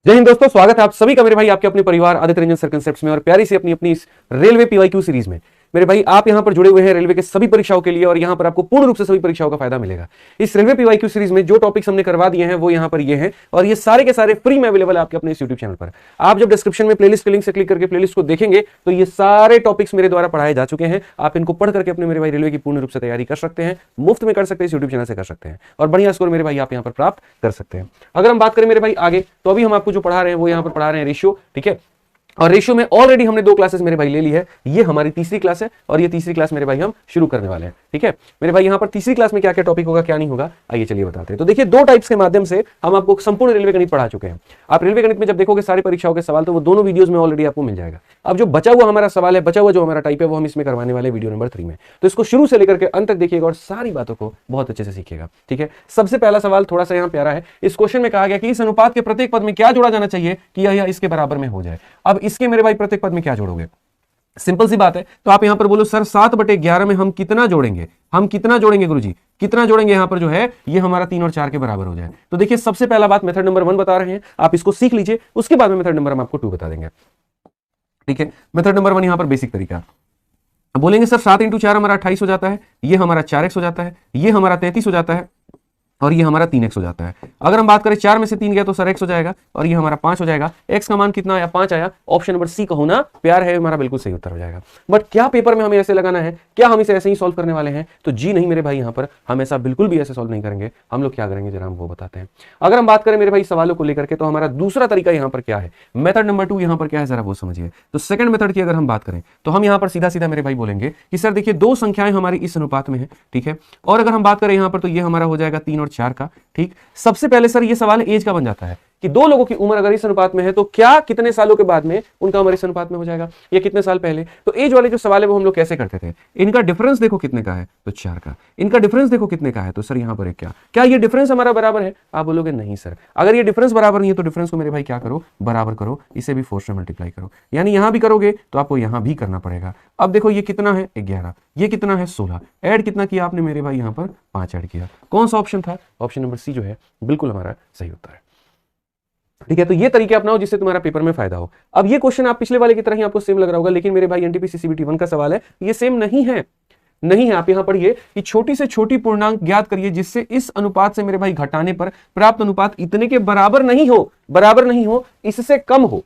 जय हिंद दोस्तों, स्वागत है आप सभी का मेरे भाई आपके अपने परिवार आदित्य रंजन सर कंसेप्ट्स में और प्यारी सी अपनी इस रेलवे पीवाईक्यू सीरीज में। मेरे भाई आप यहां पर जुड़े हुए हैं रेलवे के सभी परीक्षाओं के लिए और यहां पर आपको पूर्ण रूप से सभी परीक्षाओं का फायदा मिलेगा। इस रेलवे पीवाईक्यू सीरीज में जो टॉपिक्स हमने करवा दिए हैं वो यहां पर ये हैं और ये सारे के सारे फ्री में अवेलेबल है आपके अपने इस यूट्यूब चैनल पर। आप जब डिस्क्रिप्शन में प्लेलिस्ट के लिंक से क्लिक करके प्लेलिस्ट को देखेंगे तो ये सारे टॉपिक्स मेरे द्वारा पढ़ाए जा चुके हैं। आप इनको पढ़ करके अपने मेरे भाई रेलवे की पूर्ण रूप से तैयारी कर सकते हैं, मुफ्त में कर सकते हैं, इस यूट्यूब चैनल से कर सकते हैं और बढ़िया स्कोर मेरे भाई आप यहां पर प्राप्त कर सकते हैं। अगर हम बात करें मेरे भाई आगे, तो अभी हम आपको जो पढ़ा रहे हैं वो यहां पर पढ़ा रहे हैं रेशियो, ठीक है। और रेशियो में ऑलरेडी हमने 2 क्लासेस मेरे भाई ले ली है, ये हमारी तीसरी क्लास है और ये तीसरी क्लास मेरे भाई हम शुरू करने वाले हैं, ठीक है मेरे भाई। यहां पर तीसरी क्लास में क्या क्या टॉपिक होगा क्या नहीं होगा आइए चलिए बताते हैं। तो देखिए 2 टाइप्स के माध्यम से हम आपको संपूर्ण रेलवे गणित पढ़ा चुके हैं। आप रेलवे गणित में जब देखोगे सारी परीक्षाओं के सवाल तो वो दोनों वीडियोस में ऑलरेडी आपको मिल जाएगा। अब जो बचा हुआ हमारा सवाल है, बचा हुआ जो हमारा टाइप है वो हम इसमें करवाने वाले वीडियो नंबर 3 में। तो इसको शुरू से लेकर के अंत तक देखिएगा और सारी बातों को बहुत अच्छे से सीखिएगा, ठीक है। सबसे पहला सवाल थोड़ा सा यहाँ प्यारा है। इस क्वेश्चन में कहा गया कि इस अनुपात के प्रत्येक पद में क्या जोड़ा जाना चाहिए कि यह इसके बराबर में हो जाए। अब इसके मेरे भाई प्रत्येक पद में क्या जोड़ोगे, सिंपल सी बात है। तो आप यहां पर बोलो सर 7/11 में हम कितना जोड़ेंगे, हम कितना जोड़ेंगे गुरुजी, कितना जोड़ेंगे यहां पर जो है ये हमारा 3 और 4 के बराबर हो जाए। तो देखिए सबसे पहला बात मेथड नंबर 1 बता रहे हैं, आप इसको सीख लीजिए, उसके बाद में मेथड नंबर हम आपको 2 बता देंगे, ठीक है। मेथड नंबर 1 यहां पर बेसिक तरीका बोलेंगे सर 7 × 4 हमारा 28 हो जाता है, ये हमारा 4x हो जाता है, ये हमारा 33 हो जाता है और ये हमारा 3x हो जाता है। अगर हम बात करें 4 में से 3 गया तो सर x हो जाएगा और ये हमारा 5 हो जाएगा। x का मान कितना आया, 5 आया। ऑप्शन नंबर सी का होना प्यार है हमारा बिल्कुल सही उत्तर हो जाएगा। बट क्या पेपर में हमें ऐसे लगाना है, क्या हम इसे ऐसे ही सॉल्व करने वाले हैं? तो जी नहीं मेरे भाई, यहां पर हम ऐसा बिल्कुल भी ऐसे सॉल्व नहीं करेंगे। हम लोग क्या करेंगे जरा हम वो बताते हैं। अगर हम बात करें मेरे भाई सवालों को लेकर के, तो हमारा दूसरा तरीका यहां पर क्या है, मेथड नंबर 2 यहां पर क्या है जरा वो समझिए। तो सेकंड मेथड की अगर हम बात करें तो हम यहां पर सीधा सीधा मेरे भाई बोलेंगे कि सर देखिए 2 संख्याएं हमारी इस अनुपात में है, ठीक है। और अगर हम बात करें यहां पर तो ये हमारा हो जाएगा 3 और 4 का, ठीक। सबसे पहले सर ये सवाल एज का बन जाता है कि 2 लोगों की उम्र अगर इस अनुपात में है तो क्या कितने सालों के बाद में उनका उम्र इस अनुपात में हो जाएगा, या कितने साल पहले। तो एज वाले जो सवाल है वो हम लोग कैसे करते थे, इनका डिफरेंस देखो कितने का है तो 4 का, इनका डिफरेंस देखो कितने का है तो सर यहां पर एक क्या ये डिफरेंस हमारा बराबर है? आप बोलोगे नहीं सर, अगर ये डिफरेंस बराबर नहीं है तो डिफरेंस को मेरे भाई क्या करो, बराबर करो, इसे भी 4 से मल्टीप्लाई करो। यानी यहां भी करोगे तो आपको यहां भी करना पड़ेगा। अब देखो ये कितना है 11, ये कितना है 16, ऐड कितना किया आपने मेरे भाई यहां पर 5 ऐड किया। कौन सा ऑप्शन था? ऑप्शन नंबर सी जो है बिल्कुल हमारा सही उत्तर है, ठीक है। तो ये तरीके अपनाओ जिससे तुम्हारा पेपर में फायदा हो। अब ये क्वेश्चन आप पिछले वाले की तरह ही आपको सेम लग रहा होगा, लेकिन मेरे भाई एनटीपीसी सीबीटी 1 का सवाल है, ये सेम नहीं है, नहीं है। आप यहां पढ़िए कि छोटी से छोटी पूर्णांक ज्ञात करिए जिससे इस अनुपात से मेरे भाई घटाने पर प्राप्त अनुपात इतने के बराबर नहीं हो, बराबर नहीं हो, इससे कम हो,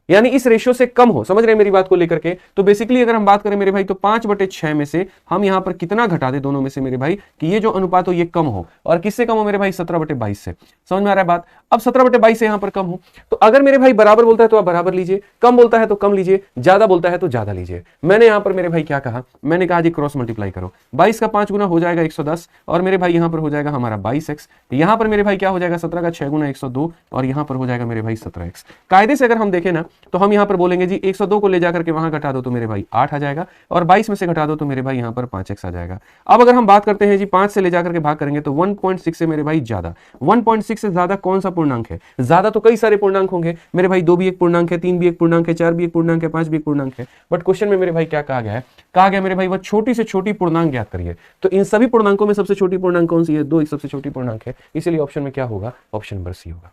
यानी इस रेशियो से कम हो। समझ रहे हैं मेरी बात को लेकर के? तो बेसिकली अगर हम बात करें मेरे भाई तो 5/6 में से हम यहां पर कितना घटा दे दोनों में से मेरे भाई कि ये जो अनुपात हो ये कम हो, और किससे कम हो मेरे भाई 17/22 से। समझ में आ रहा है बात? अब 17/22 से यहां पर कम हो तो अगर मेरे भाई बराबर बोलता है तो आप बराबर लीजिए, कम बोलता है तो कम लीजिए, ज्यादा बोलता है तो ज्यादा लीजिए। मैंने यहां पर मेरे भाई क्या कहा, मैंने कहा जी क्रॉस मल्टीप्लाई करो, 22 का 5 गुना हो जाएगा 110 और मेरे भाई यहां पर हो जाएगा हमारा 22x, यहां पर मेरे भाई क्या हो जाएगा 17 का 6 गुना 102 और यहां पर हो जाएगा मेरे भाई 17x। कायदे से अगर हम देखें ना तो हम यहां पर बोलेंगे जी 102 को ले जाकर के वहां घटा दो तो मेरे भाई 8 आ जाएगा और 22 में से घटा दो तो मेरे भाई यहां पर 5x आ जाएगा। अब अगर हम बात करते हैं जी 5 से ले जाकर के भाग करेंगे तो 1.6 से मेरे भाई ज्यादा, 1.6 से ज्यादा कौन सा पूर्णांक है? ज्यादा तो कई सारे पूर्णांक होंगे मेरे भाई, 2 भी एक पूर्णांक है, 3 भी एक पूर्णांक है, 4 भी एक पूर्णांक है, 5 भी एक पूर्णांक है। बट क्वेश्चन में मेरे भाई क्या कहा गया है, कहा गया मेरे भाई वह छोटी से छोटी पूर्णांक ज्ञात करिए। तो इन सभी पूर्णांकों में सबसे छोटी पूर्णांक कौन सी है? 2 एक सबसे छोटी पूर्णांक है, इसलिए ऑप्शन में क्या होगा, ऑप्शन नंबर सी होगा।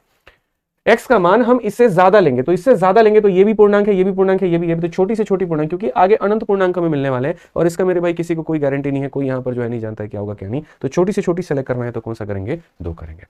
x का मान हम इससे ज्यादा लेंगे तो इससे ज्यादा लेंगे तो ये भी पूर्णांक है, ये भी पूर्णांक है, ये भी तो छोटी से छोटी पूर्णांक, क्योंकि आगे अनंत पूर्णांक हमें मिलने वाले हैं और इसका मेरे भाई किसी को कोई गारंटी नहीं है, कोई यहां पर जो है नहीं जानता है क्या होगा क्या नहीं। तो छोटी से छोटी सेलेक्ट करना है तो कौन सा करेंगे, 2 करेंगे।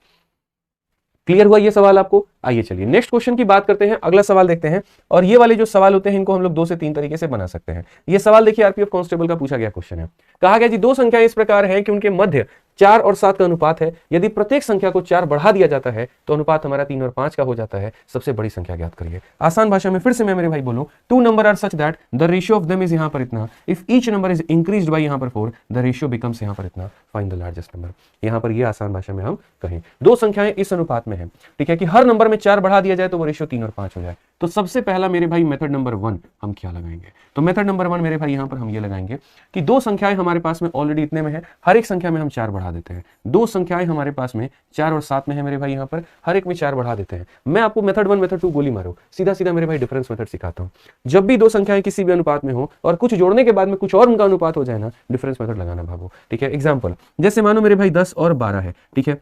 क्लियर हुआ ये सवाल आपको? आइए चलिए नेक्स्ट क्वेश्चन की बात करते हैं, अगला सवाल देखते हैं। और ये वाले जो सवाल होते हैं इनको हम लोग 2 से 3 तरीके से बना सकते हैं। ये सवाल देखिए आरपीएफ कांस्टेबल का पूछा गया क्वेश्चन है। कहा गया जी 2 संख्याएं इस प्रकार हैं कि उनके मध्य 4 और 7 का अनुपात है। यदि प्रत्येक संख्या को 4 बढ़ा दिया जाता है तो अनुपात हमारा 3 और 5 का हो जाता है। सबसे बड़ी संख्या ज्ञात करिए। आसान भाषा में फिर से मैं मेरे भाई बोलूं, 2 number are such that the ratio of them is यहां पर इतना, if each number is increased by यहां पर 4 द रेशियो बिकम्स यहां पर इतना, फाइंड द लार्जेस्ट नंबर। यहां पर ये आसान भाषा में हम कहें 2 संख्याएं इस अनुपात में है, ठीक है, कि हर नंबर में 4 बढ़ा दिया जाए तो वो रेशियो 3 और 5 हो जाए। तो सबसे पहला मेरे भाई मेथड नंबर 1 हम क्या लगाएंगे? तो मेथड नंबर 1 मेरे भाई यहां पर हम ये लगाएंगे कि 2 संख्याएं हमारे पास में ऑलरेडी इतने में है, हर एक संख्या में हम 4 बढ़ा देते हैं। 2 संख्याएं हमारे पास में 4 और 7 में है मेरे भाई, यहां पर हर एक में 4 बढ़ा देते हैं। मैं आपको मेथड 1 मेथड 2 गोली मारो, सीधा सीधा मेरे भाई डिफरेंस मेथड सिखाता हूं। जब भी 2 संख्याएं किसी भी अनुपात में हो और कुछ जोड़ने के बाद में कुछ और उनका अनुपात हो जाए ना, डिफरेंस मेथड लगाना भागो, ठीक है। एग्जांपल जैसे मानो मेरे भाई 10 और 12 है, ठीक है।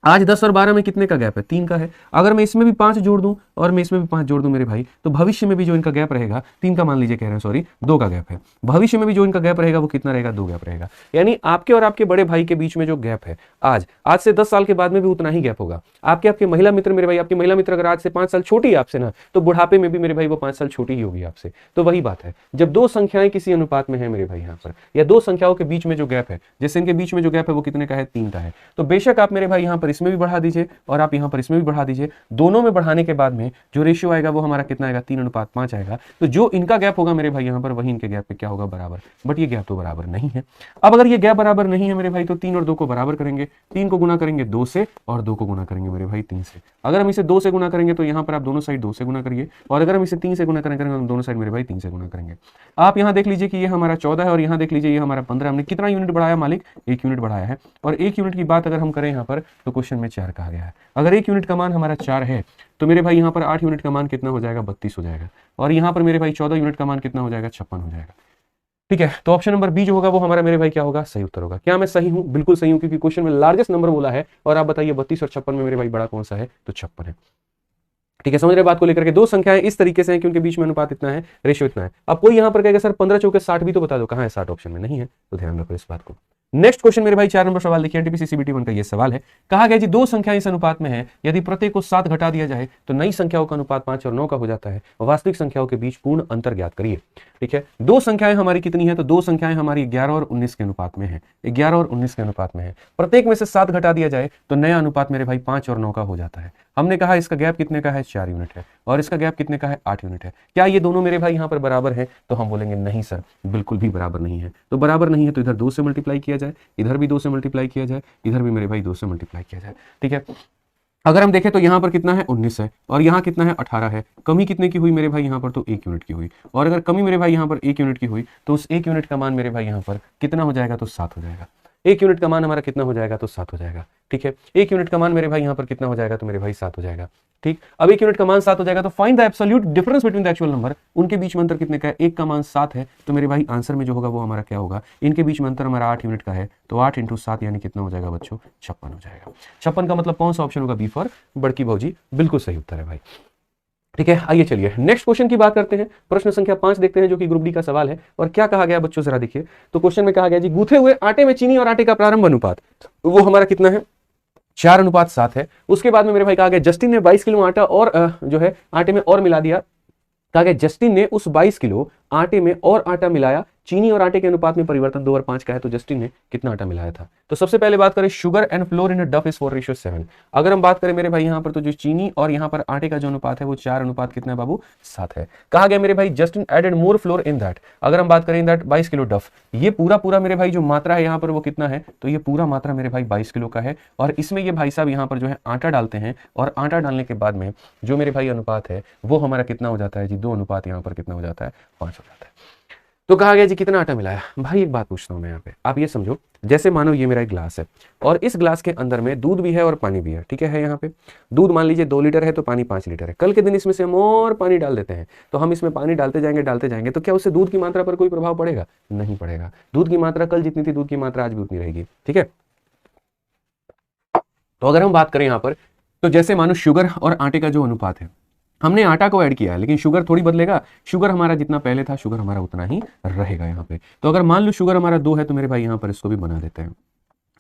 आज 10 और 12 में कितने का गैप है? 3 का है। अगर मैं इसमें भी 5 जोड़ दूं और मैं इसमें भी 5 जोड़ दूं मेरे भाई, तो भविष्य में भी जो इनका गैप रहेगा, 3 का मान लीजिए कह रहे हैं, सॉरी 2 का गैप है, भविष्य में भी जो इनका गैप रहेगा वो कितना रहेगा? 2 गैप रहेगा। यानी आपके और आपके बड़े भाई के बीच में जो गैप है आज से 10 साल के बाद में भी उतना ही गैप होगा। आपके महिला मित्र मेरे भाई, आपकी महिला मित्र अगर आज से 5 साल छोटी है आपसे ना, तो बुढ़ापे में भी मेरे भाई वो 5 साल छोटी ही होगी आपसे। तो वही बात है, जब दो संख्याएं किसी अनुपात में है मेरे भाई यहाँ पर, या दो संख्याओं के बीच में जो गैप है, जैसे इनके बीच में जो गैप है वो कितने का है? 3 का है। तो बेशक आप मेरे भाई यहाँ पर इसमें भी बढ़ा दीजिए और आप यहाँ पर इसमें भी बढ़ा दीजिए, दोनों में बढ़ाने के बाद में जो रेशियो आएगा वो हमारा कितना आएगा? 3:5 आएगा। तो जो इनका गैप होगा मेरे भाई यहाँ पर, वही इनके गैप पे क्या होगा? बराबर। बट ये गैप तो बराबर नहीं है। अब अगर ये गैप बराबर नहीं है मेरे भाई, तो 3 और 2 को बराबर करेंगे, 3 को गुना करेंगे 2 से और 2 को गुना करेंगे मेरे भाई 3 से। अगर हम इसे 2 से गुना करेंगे तो यहाँ पर आप दोनों साइड 2 से गुना करिए, और अगर हम इसे 3 से गुना करेंगे हम दोनों साइड मेरे भाई 3 से गुना करेंगे। आप यहाँ देख लीजिए कि ये हमारा 14 है और यहाँ देख लीजिए ये हमारा 15। हमने कितना यूनिट बढ़ाया मालिक? 1 यूनिट बढ़ाया है। और 1 यूनिट की बात अगर हम करें यहाँ पर, तो क्वेश्चन में 4 कहा गया है। अगर 1 यूनिट का मान हमारा 4 है तो मेरे भाई यहाँ पर 8 यूनिट का मान कितना हो जाएगा? 32 हो जाएगा। और यहाँ पर मेरे भाई 14 यूनिट का मान कितना हो जाएगा? 56 हो जाएगा। ठीक है, तो ऑप्शन नंबर बी जो होगा वो हमारा मेरे भाई क्या होगा? सही उत्तर होगा। क्या मैं सही हूं? बिल्कुल सही हूं, क्योंकि क्वेश्चन में लार्जेस्ट नंबर बोला है। और आप बताइए 32 और 56 में मेरे भाई बड़ा कौन सा है? तो 56 है। ठीक है, समझ रहे बात को लेकर के? दो संख्याएं इस तरीके से हैं कि उनके बीच में अनुपात इतना है, रेशियो इतना है। अब कोई यहाँ पर कहेगा सर 15 चौके 60 भी तो बता दो, कहाँ है 60? ऑप्शन में नहीं है, तो ध्यान रखो इस बात को। नेक्स्ट क्वेश्चन मेरे भाई 4 नंबर सवाल देखिए, एनटीपीसी सीबीटी 1 का ये सवाल है। कहा गया जी दो संख्याएं इस अनुपात में है, यदि प्रत्येक को 7 घटा दिया जाए तो नई संख्याओं का अनुपात 5 और 9 का हो जाता है। वास्तविक संख्याओं के बीच पूर्ण अंतर ज्ञात करिए। ठीक है, दो संख्याएं हमारी कितनी है? तो दो संख्याएं हमारी 11 और 19 के अनुपात में है। 11 और 19 के अनुपात में है। प्रत्येक में से 7 घटा दिया जाए तो नया अनुपात मेरे भाई 5 और 9 का हो जाता है। हमने कहा इसका गैप कितने का है? 4 यूनिट है। और इसका गैप कितने का है? 8 यूनिट है। क्या ये दोनों मेरे भाई यहाँ पर बराबर है? तो हम बोलेंगे नहीं सर, बिल्कुल भी बराबर नहीं है। तो बराबर नहीं है तो इधर 2 से मल्टीप्लाई किया जाए, इधर भी 2 से मल्टीप्लाई किया जाए, इधर भी मेरे भाई 2 से मल्टीप्लाई किया जाए। ठीक है, अगर हम देखें तो यहाँ पर कितना है? 19 है, और यहाँ कितना है? 18 है। कमी कितने की हुई मेरे भाई यहाँ पर? तो 1 यूनिट की हुई। और अगर कमी मेरे भाई यहाँ पर 1 यूनिट की हुई तो उस 1 यूनिट का मान मेरे भाई यहाँ पर कितना हो जाएगा? तो 7 हो जाएगा। 1 यूनिट का मान हमारा कितना हो जाएगा? तो 7 हो जाएगा। ठीक है, 1 यूनिट का मान मेरे भाई यहाँ पर कितना हो जाएगा? तो मेरे भाई 7 हो जाएगा। ठीक, अब 1 यूनिट का मान 7 हो जाएगा तो find the absolute difference between the actual number. उनके बीच में अंतर कितने का है? 1 का मान 7 है, तो मेरे भाई आंसर में जो होगा वो हमारा क्या होगा? इनके बीच में अंतर हमारा 8 यूनिट का है, तो 8 × 7 यानी कितना हो जाएगा बच्चों? 56 हो जाएगा। 56 का मतलब कौन सा ऑप्शन होगा? बी फॉर बड़की भौजी, बिल्कुल सही उत्तर है भाई। ठीक है, आइए चलिए नेक्स्ट क्वेश्चन की बात करते हैं। प्रश्न संख्या 5 देखते हैं, जो कि ग्रुप डी का सवाल है। और क्या कहा गया बच्चों, जरा देखिए। तो क्वेश्चन में कहा गया जी गूथे हुए आटे में चीनी और आटे का प्रारंभ अनुपात वो हमारा कितना है? 4:7 है। उसके बाद में मेरे भाई कहा गया जस्टिन ने 22 किलो आटा और जो है आटे में और मिला दिया। कहा गया जस्टिन ने उस 22 किलो आटे में और आटा मिलाया। चीनी और आटे के अनुपात में परिवर्तन 2 और 5 का है, तो जस्टिन ने कितना आटा मिलाया था? तो सबसे पहले बात करें, शुगर एंड फ्लोर इन अ डफ इज 4:7। अगर हम बात करें मेरे भाई यहाँ पर, तो जो चीनी और यहाँ पर आटे का जो अनुपात है वो 4 कितना है बाबू? 7 है। कहा गया मेरे भाई Justin added more flour in that. अगर हम बात करें इन दैट 22 किलो डफ, ये पूरा मेरे भाई जो मात्रा है यहाँ पर वो कितना है? तो ये पूरा मात्रा मेरे भाई 22 किलो का है। और इसमें ये भाई साहब यहाँ पर जो है आटा डालते हैं, और आटा डालने के बाद में जो मेरे भाई अनुपात है वो हमारा कितना हो जाता है जी? 2 अनुपात यहाँ पर कितना हो जाता है? 5 हो जाता है। तो कहा गया जी कितना आटा मिलाया? भाई एक बात पूछता हूं मैं यहाँ पे, आप ये समझो, जैसे मानो ये मेरा एक ग्लास है और इस ग्लास के अंदर में दूध भी है और पानी भी है। ठीक है, यहाँ पे दूध मान लीजिए 2 लीटर है तो पानी 5 लीटर है। कल के दिन इसमें से हम और पानी डाल देते हैं, तो हम इसमें पानी डालते जाएंगे तो क्या उससे दूध की मात्रा पर कोई प्रभाव पड़ेगा? नहीं पड़ेगा। दूध की मात्रा कल जितनी थी, दूध की मात्रा आज भी उतनी रहेगी। ठीक है, तो अगर हम बात करें यहाँ पर, तो जैसे मानो शुगर और आटे का जो अनुपात है, हमने आटा को ऐड किया है लेकिन शुगर थोड़ी बदलेगा। शुगर हमारा जितना पहले था, शुगर हमारा उतना ही रहेगा यहाँ पे। तो अगर मान लो शुगर हमारा 2 है, तो मेरे भाई यहाँ पर इसको भी बना देते हैं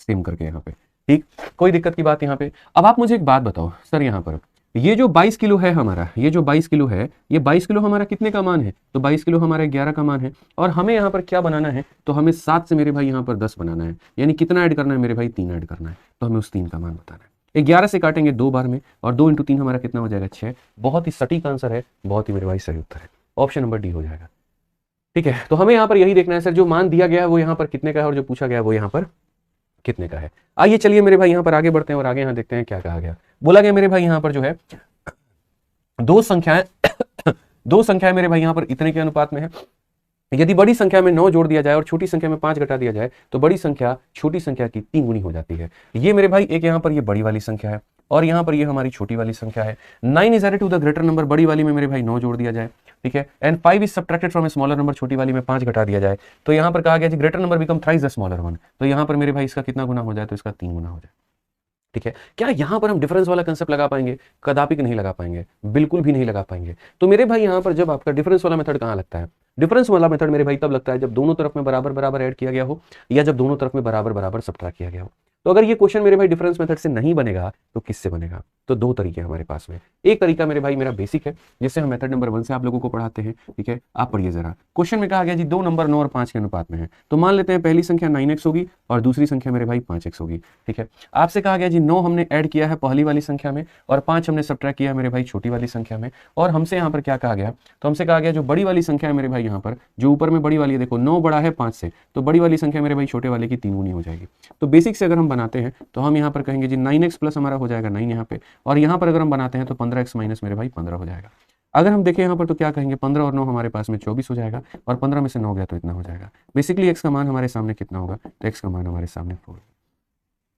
सेम करके यहाँ पे। ठीक, कोई दिक्कत की बात यहाँ पे। अब आप मुझे एक बात बताओ सर, यहाँ पर ये जो 22 किलो है हमारा, ये जो 22 किलो है, ये 22 किलो हमारा कितने का मान है? तो 22 किलो हमारा 11 का मान है। और हमें यहाँ पर क्या बनाना है? तो हमें 7 से मेरे भाई यहाँ पर 10 बनाना है। यानी कितना ऐड करना है मेरे भाई? 3 ऐड करना है। तो हमें उस 3 का मान बताना है। 11 से काटेंगे 2 बार में, और 2 × 3 हमारा कितना हो जाएगा? 6। बहुत ही सटीक आंसर है, बहुत ही मेरे भाई सही उत्तर है। ऑप्शन नंबर डी हो जाएगा। ठीक है, तो हमें यहाँ पर यही देखना है सर, जो मान दिया गया है वो यहाँ पर कितने का है, और जो पूछा गया है वो यहाँ पर कितने का है। आइए चलिए मेरे भाई यहाँ पर आगे बढ़ते हैं और आगे यहाँ देखते हैं क्या कहा गया। बोला गया मेरे भाई यहाँ पर जो है दो संख्याएं मेरे भाई यहाँ पर इतने के अनुपात में है। यदि बड़ी संख्या में 9 जोड़ दिया जाए और छोटी संख्या में 5 घटा दिया जाए तो बड़ी संख्या छोटी संख्या की 3 गुनी हो जाती है। ये मेरे भाई एक यहाँ पर ये बड़ी वाली संख्या है और यहाँ पर ये हमारी छोटी वाली संख्या है। 9 is added to the greater number, बड़ी वाली में मेरे भाई 9 जोड़ दिया जाए। ठीक है, and 5 is subtracted from a smaller number, छोटी वाली में 5 घटा दिया जाए। तो यहाँ पर कहा गया greater number become thrice the smaller one. तो यहाँ पर मेरे भाई इसका कितना गुना हो जाए? तो इसका 3 गुना हो जाए। ठीक है, क्या यहां पर हम डिफरेंस वाला कंसेप्ट लगा पाएंगे? कदापि नहीं लगा पाएंगे, बिल्कुल भी नहीं लगा पाएंगे। तो मेरे भाई यहां पर जब आपका डिफरेंस वाला मेथड कहां लगता है? डिफरेंस वाला मेथड मेरे भाई तब लगता है जब दोनों तरफ में बराबर बराबर ऐड किया गया हो या जब दोनों तरफ में बराबर बराबर सब्ट्रैक्ट किया गया हो। तो अगर ये क्वेश्चन मेरे भाई डिफरेंस मेथड से नहीं बनेगा तो किससे बनेगा? तो दो तरीके हमारे पास में। एक तरीका मेरे भाई मेरा बेसिक है, जिससे हम मेथड नंबर 1 से आप लोगों को पढ़ाते हैं। ठीक है, आप पढ़िए जरा। क्वेश्चन में कहा गया जी दो नंबर 9 और 5 के अनुपात में है। तो मान लेते हैं पहली संख्या 9x होगी और दूसरी संख्या मेरे भाई 5x होगी। ठीक है, आपसे कहा गया जी 9 हमने ऐड किया है पहली वाली संख्या में और 5 हमने सब्ट्रैक्ट किया है मेरे भाई छोटी वाली संख्या में। और हमसे यहाँ पर क्या कहा गया? तो हमसे कहा गया जो बड़ी वाली संख्या है मेरे भाई यहाँ पर, जो ऊपर में बड़ी वाली है, देखो 9 बड़ा है 5 से, तो बड़ी वाली संख्या मेरे भाई छोटे वाले की 3 गुनी हो जाएगी। तो बेसिक से अगर हम बनाते हैं तो हम यहाँ पर कहेंगे जी 9x प्लस हमारा हो जाएगा 9 यहाँ पे, और यहाँ पर अगर हम बनाते हैं तो 15x माइनस मेरे भाई 15 हो जाएगा। अगर हम देखें यहाँ पर तो क्या कहेंगे, 15 और 9 हमारे पास में 24 हो जाएगा, और 15 में से 9 गया तो इतना हो जाएगा। बेसिकली x का मान हमारे सामने कितना होगा? तो x का मान हमारे सामने 4।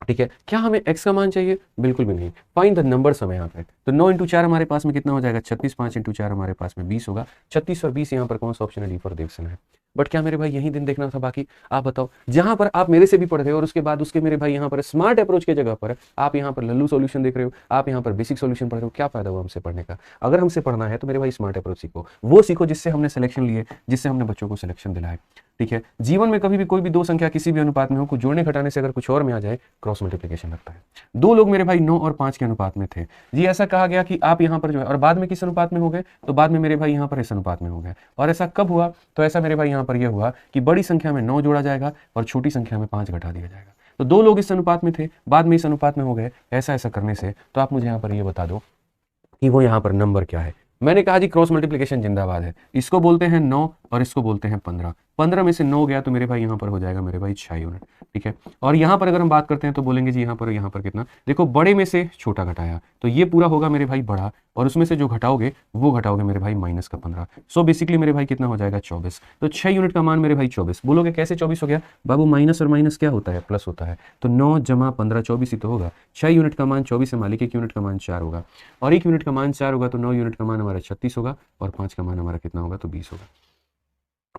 ठीक है, क्या हमें x का मान चाहिए? बिल्कुल भी नहीं। फाइंड द नंबर्स हमें यहाँ पे, तो 9 × 4 हमारे पास में कितना हो जाएगा? 36। 5 × 4 हमारे पास में 20 होगा। 36 और 20 यहाँ पर कौन सा ऑप्शन है? डी फॉर देवसन है। बट क्या मेरे भाई यही दिन देखना था बाकी? आप बताओ, जहां पर आप मेरे से भी पढ़ रहे हो और उसके बाद उसके मेरे भाई यहाँ पर स्मार्ट अप्रोच की जगह पर आप यहाँ पर लल्लू सॉल्यूशन देख रहे हो, आप यहाँ पर बेसिक सॉल्यूशन पढ़ रहे हो, क्या फायदा हुआ हमसे पढ़ने का? अगर हमसे पढ़ना है तो मेरे भाई स्मार्ट अप्रोच सीखो, वो सीखो जिससे हमने सिलेक्शन लिए, जिससे हमने बच्चों को सिलेक्शन दिलाए। ठीक है, जीवन में कभी भी कोई भी दो संख्या किसी भी अनुपात में हो, कुछ जोड़ने घटाने से अगर कुछ और में आ जाए, क्रॉस मल्टीप्लिकेशन लगता है। दो लोग मेरे भाई 9 और 5 के अनुपात में थे जी, ऐसा कहा गया कि आप यहाँ पर जो है, और बाद में किस अनुपात में हो गए? तो बाद में मेरे भाई यहाँ पर इस अनुपात में हो गए। और ऐसा कब हुआ? तो ऐसा मेरे भाई यहाँ पर यह हुआ कि बड़ी संख्या में 9 जोड़ा जाएगा और छोटी संख्या में 5 घटा दिया जाएगा। तो दो लोग इस अनुपात में थे, बाद में इस अनुपात में हो गए। ऐसा करने से तो आप मुझे यहाँ पर ये बता दो कि वो यहाँ पर नंबर क्या है? मैंने कहा जी क्रॉस मल्टीप्लिकेशन जिंदाबाद है। इसको बोलते हैं 9 और इसको बोलते हैं 15। 15 में से 9 गया तो मेरे भाई यहाँ पर हो जाएगा मेरे भाई 6 यूनिट। ठीक है, और यहाँ पर अगर हम बात करते हैं तो बोलेंगे जी यहाँ पर कितना? देखो बड़े में से छोटा घटाया तो ये पूरा होगा मेरे भाई बड़ा, और उसमें से जो घटाओगे वो घटाओगे मेरे भाई माइनस का 15। सो बेसिकली मेरे भाई कितना हो जाएगा? 24। तो 6 यूनिट का मान मेरे भाई 24। बोलोगे कैसे 24 हो गया? बाबू माइनस और माइनस क्या होता है? प्लस होता है। तो 9 + 15 24 ही तो होगा। 6 यूनिट का मान 24 है मालिक, 1 यूनिट का मान 4 होगा, और 1 यूनिट का मान 4 होगा तो 9 यूनिट का मान हमारा 36 होगा, और 5 का मान हमारा कितना होगा? तो 20 होगा।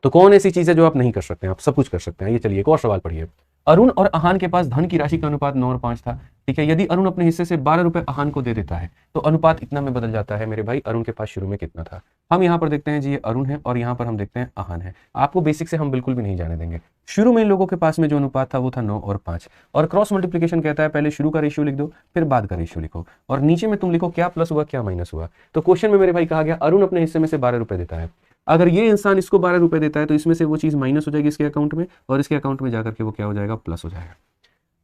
तो कौन ऐसी चीज है जो आप नहीं कर सकते हैं? आप सब कुछ कर सकते हैं। ये चलिए एक और सवाल पढ़िए। अरुण और अहान के पास धन की राशि का अनुपात 9 और 5 था। ठीक है, यदि अरुण अपने हिस्से से 12 रुपए अहान को दे देता है तो अनुपात इतना में बदल जाता है मेरे भाई। अरुण के पास शुरू में कितना था? हम यहाँ पर देखते हैं जी ये अरुण है, और यहाँ पर हम देखते हैं अहान है। आपको बेसिक से हम बिल्कुल भी नहीं जाने देंगे। शुरू में इन लोगों के पास में जो अनुपात था वो था 9 और 5, और क्रॉस मल्टीप्लिकेशन कहता है पहले शुरू का रेशियो लिख दो, फिर बाद का रेशियो लिखो, और नीचे में तुम लिखो क्या प्लस हुआ क्या माइनस हुआ। तो क्वेश्चन में मेरे भाई कहा गया अरुण अपने हिस्से में से 12 रुपए देता है। अगर ये इंसान इसको 12 रुपए देता है तो इसमें से वो चीज माइनस हो जाएगी इसके अकाउंट में, और इसके अकाउंट में जाकर के वो क्या हो जाएगा? प्लस हो जाएगा।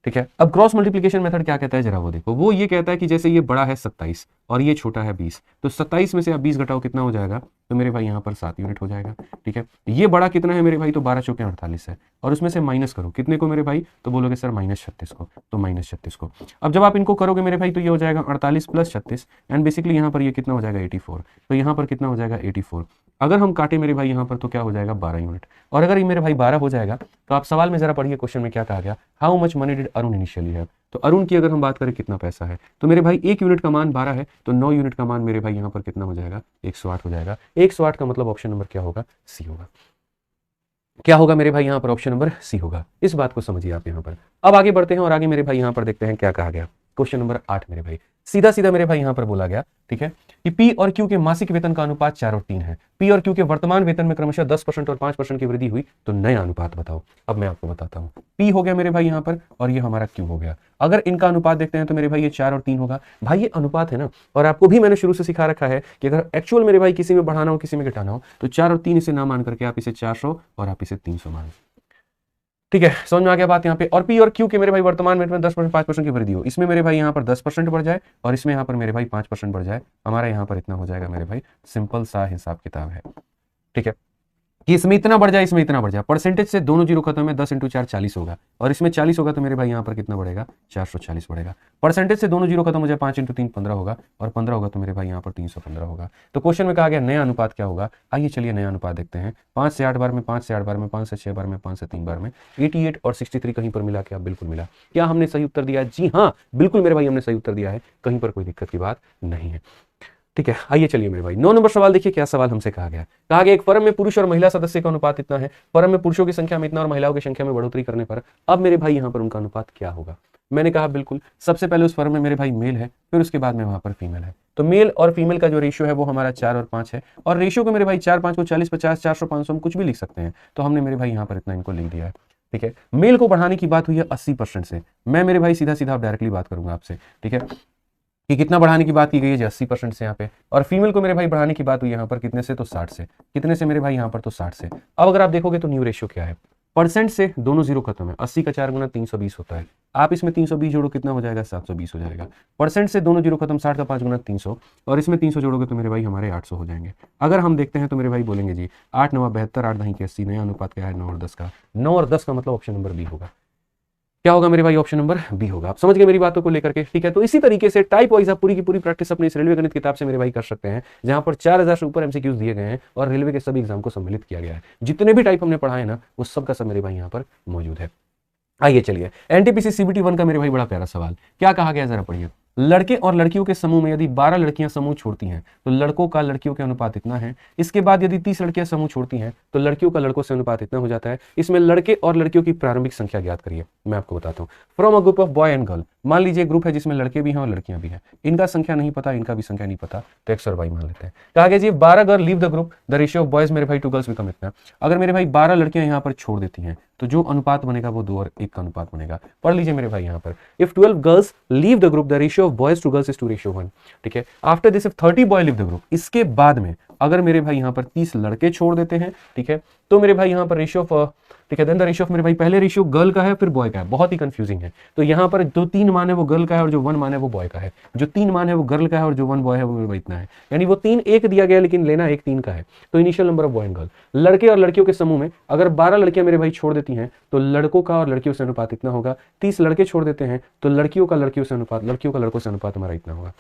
ठीक है, अब क्रॉस मल्टीप्लिकेशन मेथड क्या कहता है जरा वो देखो। वो ये कहता है कि जैसे ये बड़ा है 27 और ये छोटा है 20, तो 27 में से आप 20 घटाओ कितना हो जाएगा? तो मेरे भाई यहाँ पर 7 यूनिट हो जाएगा। ठीक है, ये बड़ा कितना है मेरे भाई? तो 12 × 4 = 48 है, और उसमें से माइनस करो कितने को मेरे भाई? तो बोलोगे सर -36 को, तो -36 को। अब जब आप इनको करोगे मेरे भाई तो ये हो जाएगा 48 + 36, एंड बेसिकली यहाँ पर ये कितना हो जाएगा? 84। तो यहाँ पर कितना हो जाएगा? 84। अगर हम काटे मेरे भाई यहाँ पर तो क्या हो जाएगा? 12 यूनिट। और अगर ये मेरे भाई 12 हो जाएगा तो आप सवाल में जरा पढ़िए, क्वेश्चन में क्या कहा गया? How much money did Arun initially have. तो अरुण की अगर हम बात करें कितना पैसा है, तो मेरे भाई 1 यूनिट का मान 12 है, तो 9 यूनिट का मान मेरे भाई यहाँ पर कितना हो जाएगा? 108 हो जाएगा। 108 का मतलब ऑप्शन नंबर क्या होगा? सी होगा। क्या होगा मेरे भाई यहाँ पर? ऑप्शन नंबर सी होगा। इस बात को समझिए आप यहाँ पर। अब आगे बढ़ते हैं और आगे मेरे भाई यहाँ पर देखते हैं क्या कहा गया। क्वेश्चन नंबर 8 मेरे भाई सीधा सीधा मेरे भाई यहाँ पर बोला गया, ठीक है, कि पी और क्यू के मासिक वेतन का अनुपात 4 और 3 है। पी और क्यू के वर्तमान वेतन में क्रमशः 10% और 5% की वृद्धि हुई, तो नया अनुपात बताओ। अब मैं आपको बताता हूँ। पी हो गया मेरे भाई यहाँ पर, और ये हमारा क्यू हो गया। अगर इनका अनुपात देखते हैं तो मेरे भाई ये 4 और 3 होगा। भाई ये अनुपात है ना, और आपको भी मैंने शुरू से सिखा रखा है कि अगर एक्चुअल मेरे भाई किसी में बढ़ाना हो किसी में घटाना हो तो 4 और 3 इसे ना मान करके आप इसे 400 और आप इसे 300 मान। ठीक है, समझ में आ गया बात यहाँ पे। और पी और क्यू के मेरे भाई वर्तमान में 10% 5% की वृद्धि हो, इसमें मेरे भाई यहाँ पर 10% बढ़ जाए और इसमें यहाँ पर मेरे भाई 5% बढ़ जाए, हमारा यहाँ पर इतना हो जाएगा मेरे भाई। सिंपल सा हिसाब किताब है, ठीक है, कि इसमें इतना बढ़ जाए इसमें इतना बढ़ जाए। परसेंटेज से दोनों जीरो खत्म है, 10 × 4 40 होगा, और इसमें 40 होगा तो मेरे भाई यहाँ पर कितना बढ़ेगा? 440 बढ़ेगा। परसेंटेज से दोनों जीरो खत्म हो जाए, 5 × 3 15 होगा, और 15 होगा तो मेरे भाई यहाँ पर 315 होगा। तो क्वेश्चन में कहा गया नया अनुपात क्या होगा। आइए चलिए नया अनुपात देखते हैं। 5 से 8 बार में, 5 से 8 बार में, 5 से 6 बार में, 5 से 3 बार में, 88 और 63 कहीं पर मिला क्या? बिल्कुल मिला। क्या हमने सही उत्तर दिया? जी हाँ बिल्कुल मेरे भाई हमने सही उत्तर दिया है, कहीं पर कोई दिक्कत की बात नहीं है। ठीक है, आइए चलिए मेरे भाई 9 नंबर सवाल देखिए क्या सवाल हमसे कहा गया है। कहा गया एक फर्म में पुरुष और महिला सदस्य का अनुपात इतना है, फर्म में पुरुषों की संख्या में इतना और महिलाओं की संख्या में बढ़ोतरी करने पर अब मेरे भाई यहाँ पर उनका अनुपात क्या होगा। मैंने कहा बिल्कुल सबसे पहले उस फर्म में मेरे भाई मेल है, फिर उसके बाद में वहां पर फीमेल है, तो मेल और फीमेल का जो रेशियो है वो हमारा 4 और 5 है, और रेशियो को मेरे भाई 4 5 को 40 50 400 500 हम कुछ भी लिख सकते हैं, तो हमने मेरे भाई यहाँ पर इतना इनको लिख दिया है। ठीक है, मेल को बढ़ाने की बात हुई है 80% से, मैं मेरे भाई सीधा सीधा डायरेक्टली बात करूंगा आपसे, ठीक है, कि कितना बढ़ाने की बात की गई है 80% से यहाँ पे, और फीमेल को मेरे भाई बढ़ाने की बात हुई यहाँ पर कितने से, तो 60 से, कितने से मेरे भाई यहाँ पर, तो 60 से। अब अगर आप देखोगे तो न्यू रेशियो क्या है, परसेंट से दोनों जीरो खत्म है, 80 का 4 गुना 320 होता है, आप इसमें 320 जोड़ो कितना हो जाएगा, 720 हो जाएगा। परसेंट से दोनों जीरो खत्म, 60 का 5 गुना 300, और इसमें 300 जोड़ोगे तो मेरे भाई हमारे 800 हो जाएंगे। अगर हम देखते हैं तो मेरे भाई बोलेंगे जी 8 9 72, 8 9 80, नया अनुपात क्या है 9 और 10 का, 9 और 10 का मतलब ऑप्शन नंबर बी होगा। क्या होगा मेरे भाई, ऑप्शन नंबर बी होगा। आप समझ गए मेरी बातों को लेकर के, ठीक है। तो इसी तरीके से टाइप वाइज आप पूरी की पूरी प्रैक्टिस अपनी इस रेलवे गणित किताब से मेरे भाई कर सकते हैं, जहां पर 4000 से ऊपर एमसीक्यूज दिए गए हैं और रेलवे के सभी एग्जाम को सम्मिलित किया गया है। जितने भी टाइप हमने पढ़ाए ना वो सब का सब मेरे भाई यहाँ पर मौजूद है। आइए चलिए, एनटीपीसी सीबीटी 1 का मेरे भाई बड़ा प्यारा सवाल, क्या कहा गया जरा पढ़िए। लड़के और लड़कियों के समूह में यदि 12 लड़कियां समूह छोड़ती हैं तो लड़कों का लड़कियों के अनुपात इतना है। इसके बाद यदि 30 लड़कियां समूह छोड़ती हैं तो लड़कियों का लड़कों से अनुपात इतना हो जाता है। इसमें लड़के और लड़कियों की प्रारंभिक संख्या ज्ञात करिए। मैं आपको बताता हूँ, from a group of boy and girl, मान लीजिए ग्रुप है जिसमें लड़के भी हैं और लड़कियां भी हैं, इनका संख्या नहीं पता, इनका भी संख्या नहीं पता, तो एक्स और वाई मान लेते हैं। कहा गया जी 12 girl leave the group, the ratio of boys मेरे भाई टू गर्ल्स बिकम इतना। अगर मेरे भाई 12 लड़कियां यहाँ पर छोड़ देती हैं तो जो अनुपात बनेगा वो 2 और 1 का अनुपात बनेगा। पढ़ लीजिए मेरे भाई यहाँ पर, if 12 girls leave the group the ratio of boys to girls is two ratio 1। ठीक है, after this if 30 boy leave the group, इसके बाद में अगर मेरे भाई यहाँ पर 30 लड़के छोड़ देते हैं, ठीक है, तो मेरे भाई यहाँ पर रेशियो ऑफ, ठीक है, देन द रेशियो ऑफ मेरे भाई पहले रेशियो गर्ल का है फिर बॉय का है, बहुत ही कंफ्यूजिंग है। तो यहाँ पर जो 3 मान है वो गर्ल का है और जो 1 मान है वो बॉय का है, जो 3 मान है वो गर्ल का है और जो 1 बॉय है वो मेरे भाई इतना है, यानी वो 3 1 दिया गया लेकिन लेना 1 3 का है। तो initial number of boy and girl, लड़के और लड़कियों के समूह में अगर 12 लड़कियां मेरे भाई छोड़ देती हैं तो लड़कों का और लड़कियों से अनुपात इतना होगा। 30 लड़के छोड़ देते हैं तो लड़कियों का लड़कियों से अनुपात, लड़कियों का लड़कों से अनुपात हमारा इतना होगा।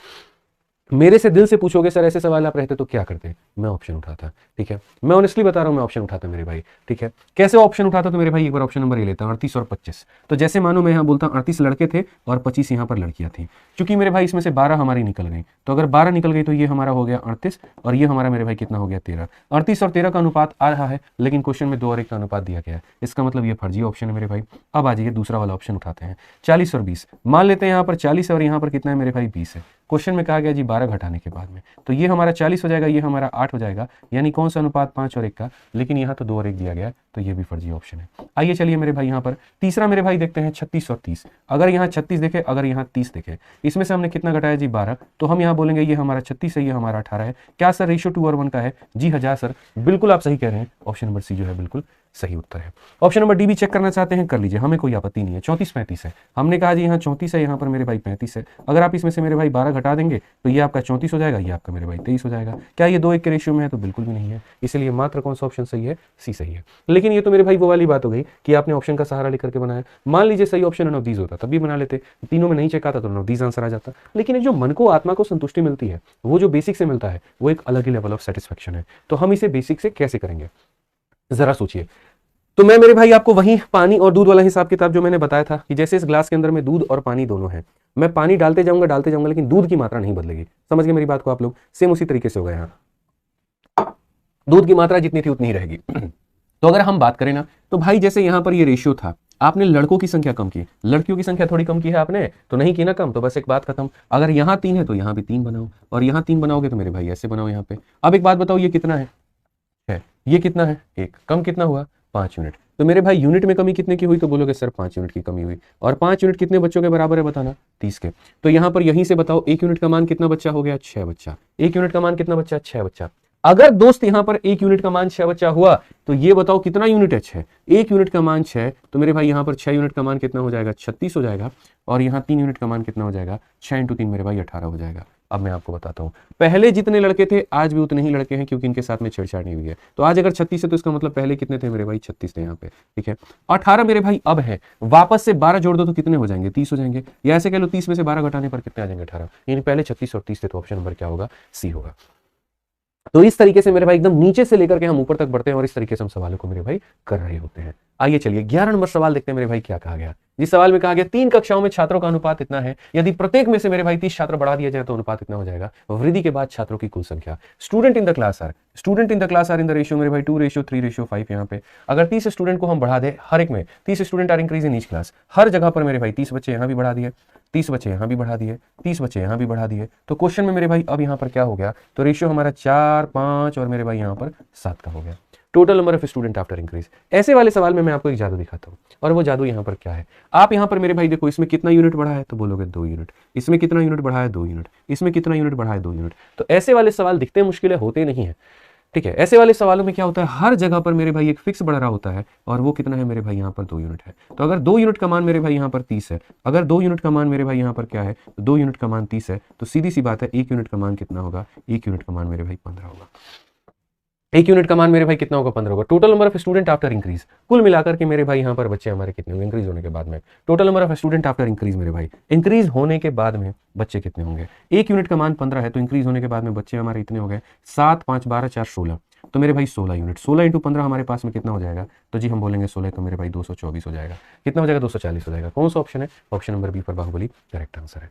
मेरे से दिल से पूछोगे सर ऐसे सवाल आप रहते तो क्या करते, मैं ऑप्शन उठाता। ठीक है, मैं ऑनेस्टली बता रहा हूं, मैं ऑप्शन उठाता मेरे भाई। ठीक है, कैसे ऑप्शन उठाता तो मेरे भाई एक बार ऑप्शन नंबर ये लेता 38 और 25। तो जैसे मानो मैं यहाँ बोलता 38 लड़के थे और 25 यहाँ पर लड़कियां थी, क्योंकि मेरे भाई इसमें से 12 हमारी निकल गई, तो अगर 12 निकल गई तो ये हमारा हो गया 38 और ये हमारा मेरे भाई कितना हो गया 13। 38 और 13 का अनुपात आ रहा है लेकिन क्वेश्चन में 2 और 1 का अनुपात दिया गया है, इसका मतलब ये फर्जी ऑप्शन है मेरे भाई। अब आ जाइए दूसरा वाला ऑप्शन उठाते हैं, 40 और 20। मान लेते हैं यहाँ पर 40 और यहाँ पर कितना है मेरे भाई 20 है। क्वेश्चन में कहा गया जी 12 घटाने के बाद में, तो ये हमारा 40 हो जाएगा, ये हमारा 8 हो जाएगा, यानी कौन सा अनुपात 5 और 1 का, लेकिन यहाँ तो 2 और 1 दिया गया है, तो ये भी फर्जी ऑप्शन है। आइए चलिए मेरे भाई यहाँ पर तीसरा मेरे भाई देखते हैं 36 और 30। अगर यहाँ 36 देखे, अगर यहाँ 30 देखे, इसमें से हमने कितना घटाया जी 12, तो हम यहाँ बोलेंगे ये हमारा 36 है, ये हमारा 18 है। क्या सर रेशियो 2 और 1 का है? जी हाँ सर, बिल्कुल आप सही कह रहे हैं, ऑप्शन नंबर सी जो है बिल्कुल सही उत्तर है। ऑप्शन नंबर डी भी चेक करना चाहते हैं कर लीजिए, हमें कोई आपत्ति नहीं है। 34 35 है, हमने कहा जी यहाँ 34 है, यहाँ पर मेरे भाई 35 है। अगर आप इसमें से मेरे भाई 12 घटा देंगे तो ये आपका 34 हो जाएगा, ये आपका मेरे भाई 23 हो जाएगा। क्या ये 2 1 के रेशियो में है? तो बिल्कुल भी नहीं है, इसलिए मात्र कौन सा ऑप्शन सही है? सी सही है। लेकिन ये तो मेरे भाई वो वाली बात हो गई कि आपने ऑप्शन का सहारा लेकर के बनाया। मान लीजिए सही ऑप्शन नन ऑफ दीज होता तब भी बना लेते, तीनों में नहीं चेक आता तो नन ऑफ दीज आंसर आ जाता। लेकिन जो मन को आत्मा को संतुष्टि मिलती है वो जो बेसिक से मिलता है वो एक अलग ही लेवल ऑफ सेटिस्फेक्शन है। तो हम इसे बेसिक से कैसे करेंगे जरा सोचिए। तो मैं मेरे भाई आपको वही पानी और दूध वाला हिसाब किताब जो मैंने बताया था कि जैसे इस ग्लास के अंदर में दूध और पानी दोनों है, मैं पानी डालते जाऊंगा लेकिन दूध की मात्रा नहीं बदलेगी। समझ गए मेरी बात को आप लोग? सेम उसी तरीके से होगा, यहाँ दूध की मात्रा जितनी थी उतनी ही रहेगी। तो अगर हम बात करें ना तो भाई जैसे यहाँ पर ये रेशियो था, आपने लड़कों की संख्या कम की, लड़कियों की संख्या थोड़ी कम की है आपने, तो नहीं की ना कम, तो बस एक बात खत्म। अगर यहाँ 3 है तो यहाँ भी 3 बनाओ, और यहाँ 3 बनाओगे तो मेरे भाई ऐसे बनाओ यहाँ पे। अब एक बात बताओ, ये कितना है? ये कितना है? 1 कम कितना हुआ? 5 यूनिट। तो मेरे भाई यूनिट में कमी कितने की हुई? तो बोलोगे सर 5 यूनिट की कमी हुई। और 5 यूनिट कितने बच्चों के बराबर है बताना? 30 के। तो यहाँ पर यहीं से बताओ 1 यूनिट का मान कितना बच्चा हो गया? 6 बच्चा। 1 यूनिट का मान कितना बच्चा? 6 बच्चा। अगर दोस्त यहाँ पर 1 यूनिट का मान 6 बच्चा हुआ तो ये बताओ कितना यूनिट है? 6। 1 यूनिट का मान 6, तो मेरे भाई यहाँ पर 6 यूनिट का मान कितना हो जाएगा? 36 हो जाएगा। और यहाँ 3 यूनिट का मान कितना हो जाएगा? 6 × 3 मेरे भाई 18 हो जाएगा। अब मैं आपको बताता हूँ, पहले जितने लड़के थे आज भी उतने ही लड़के हैं, क्योंकि इनके साथ में छेड़छाड़ नहीं हुई है। तो आज अगर 36 है तो इसका मतलब पहले कितने थे मेरे भाई? 36 थे यहाँ पे। ठीक है, 18 मेरे भाई अब है, वापस से 12 जोड़ दो तो कितने हो जाएंगे? 30 हो जाएंगे। या ऐसे कह लो 30 में से 12 घटाने पर कितने आ जाएंगे? 18। यानी पहले 36 और 30 थे, तो ऑप्शन नंबर क्या होगा? सी होगा। तो इस तरीके से मेरे भाई एकदम नीचे से लेकर के हम ऊपर तक बढ़ते हैं और इस तरीके से हम सवालों को मेरे भाई कर रहे होते हैं। आइए चलिए 11 नंबर सवाल देखते हैं मेरे भाई क्या कहा गया। जिस सवाल में कहा गया 3 कक्षाओं में छात्रों का अनुपात इतना है, यदि प्रत्येक में से मेरे भाई 30 छात्र बढ़ा दिया जाए तो अनुपात इतना हो जाएगा। वृद्धि के बाद छात्रों की कुल संख्या। Student in the class are in the ratio मेरे भाई 2:3:5 यहाँ पे। अगर 30 स्टूडेंट को हम बढ़ा दे, हर एक में 30 student are increase in each class, हर जगह पर मेरे भाई 30 बच्चे यहाँ भी बढ़ा दिए, 30 बच्चे यहाँ भी बढ़ा दिए, 30 बच्चे यहाँ भी बढ़ा दिए। तो क्वेश्चन में मेरे भाई अब यहाँ पर क्या हो गया, तो रेशियो हमारा 4, 5 और मेरे भाई यहाँ पर 7 का हो गया। Total number of student after increase. ऐसे वाले सवाल में मैं आपको एक जादू दिखाता हूँ, और वो जादू यहाँ पर क्या है। आप यहाँ पर मेरे भाई देखो, इसमें कितना यूनिट बढ़ा है, तो बोलोगे 2 यूनिट। इसमें कितना यूनिट बढ़ा है, 2 यूनिट। इसमें कितना यूनिट बढ़ा है, 2 यूनिट। तो ऐसे वाले सवाल दिखते मुश्किल होते नहीं है, ठीक है। ऐसे वाले सवालों में क्या होता है, हर जगह पर मेरे भाई एक फिक्स बढ़ रहा होता है, और वो कितना है मेरे भाई यहाँ पर 2 यूनिट है। तो अगर 2 यूनिट का मान मेरे भाई यहाँ पर 30 है, अगर 2 यूनिट का मान मेरे भाई यहाँ पर क्या है, तो 2 यूनिट का मान 30 है, तो सीधी सी बात है 1 यूनिट का मान कितना होगा, 1 यूनिट का मान मेरे भाई 15 होगा। 1 यूनिट का मान मेरे भाई कितना होगा, 15 होगा। Total number of student after increase, कुल मिलाकर के मेरे भाई यहाँ पर बच्चे हमारे कितने होंगे इंक्रीज होने के बाद में। Total number of student after increase मेरे भाई, इंक्रीज होने के बाद में बच्चे कितने होंगे। 1 यूनिट का मान 15 है, तो इंक्रीज होने के बाद में बच्चे हमारे इतने हो गए 7, 5, 12, 4, 16। तो मेरे भाई 16 यूनिट, 16 × 15 हमारे पास में कितना हो जाएगा, तो जी हम बोलेंगे 16 तो मेरे भाई 224 हो जाएगा। कितना हो जाएगा, 240 हो जाएगा। कौन सा ऑप्शन है, ऑप्शन नंबर बी पर बाहुबली करेक्ट आंसर है।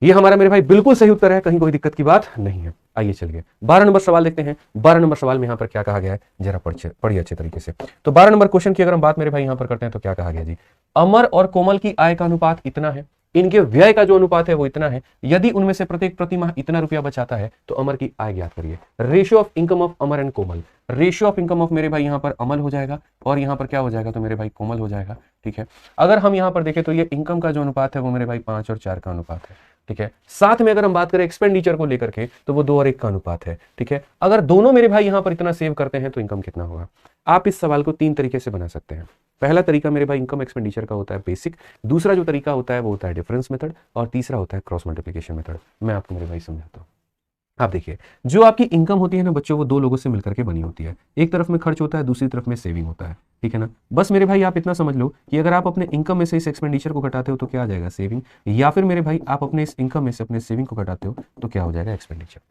ये हमारा मेरे भाई बिल्कुल सही उत्तर है, कहीं कोई दिक्कत की बात नहीं है। आइए चलिए 12 नंबर सवाल देखते हैं। 12 नंबर सवाल में यहाँ पर क्या कहा गया है, जरा पढ़िए अच्छे तरीके से। तो 12 नंबर क्वेश्चन की अगर हम बात मेरे भाई यहाँ पर करते हैं तो क्या कहा गया जी, अमर और कोमल की आय का अनुपात इतना है, इनके व्यय का जो अनुपात है वो इतना है, यदि उनमें से प्रत्येक प्रति माह इतना रुपया बचाता है तो अमर की आय ज्ञात करिए। Ratio of income of Amar and Komal. Ratio of income of मेरे भाई यहाँ पर अमल हो जाएगा, और यहाँ पर क्या हो जाएगा, तो मेरे भाई कोमल हो जाएगा, ठीक है। अगर हम यहाँ पर देखें तो ये इनकम का जो अनुपात है वो मेरे भाई 5 और 4 का अनुपात है, ठीक है। साथ में अगर हम बात करें एक्सपेंडिचर को लेकर के तो वो 2 और 1 का अनुपात है, ठीक है। अगर दोनों मेरे भाई यहाँ पर इतना सेव करते हैं तो इनकम कितना होगा। आप इस सवाल को 3 तरीके से बना सकते हैं। पहला तरीका मेरे भाई इनकम एक्सपेंडिचर का होता है बेसिक, दूसरा जो तरीका होता है वो होता है डिफरेंस मेथड, और तीसरा होता है क्रॉस मल्टीप्लिकेशन मेथड। मैं आपको मेरे भाई समझाता हूँ। आप देखिए, जो आपकी इनकम होती है ना बच्चों, वो 2 लोगों से मिलकर के बनी होती है। एक तरफ में खर्च होता है, दूसरी तरफ में सेविंग होता है, ठीक है ना। बस मेरे भाई आप इतना समझ लो कि अगर आप अपने इनकम में से इस एक्सपेंडिचर को घटाते हो तो क्या आ जाएगा, सेविंग, या फिर मेरे भाई आप अपने इस इनकम में से अपने सेविंग को घटाते हो तो क्या हो जाएगा, एक्सपेंडिचर,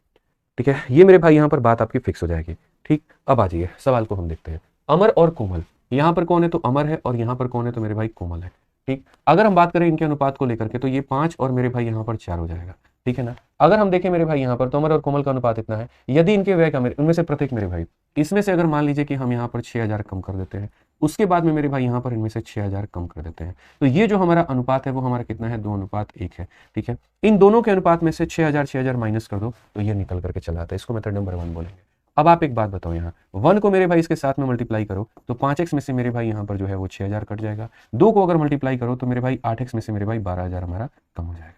ठीक है। ये मेरे भाई यहाँ पर बात आपकी फिक्स हो जाएगी, ठीक। अब आ जाइए सवाल को हम देखते हैं। अमर और कोमल, यहाँ पर कौन है, तो अमर है, और यहाँ पर कौन है, तो मेरे भाई कोमल है, ठीक। अगर हम बात करें इनके अनुपात को लेकर के तो ये 5 और मेरे भाई यहाँ पर 4 हो जाएगा, ठीक है ना। अगर हम देखें मेरे भाई यहाँ पर तो अमर और कोमल का अनुपात इतना है, यदि इनके व्यय का उनमें से प्रत्येक मेरे भाई, इसमें से अगर मान लीजिए कि हम यहाँ पर 6000 कम कर देते हैं, उसके बाद में मेरे भाई यहाँ पर इनमें से 6000 कम कर देते हैं, तो ये जो हमारा अनुपात है वो हमारा कितना है, 2:1 है, ठीक है। इन दोनों के अनुपात में से 6000 माइनस कर दो तो ये निकल करके चला आता है। इसको मेथड नंबर 1 बोलेंगे। अब आप एक बात बताओ, यहाँ 1 को मेरे भाई इसके साथ में मल्टीप्लाई करो तो 5x में से मेरे भाई यहाँ पर जो है वो 6000 कट जाएगा। 2 को अगर मल्टीप्लाई करो तो मेरे भाई 8x में से मेरे भाई 12000 हमारा कम हो जाएगा।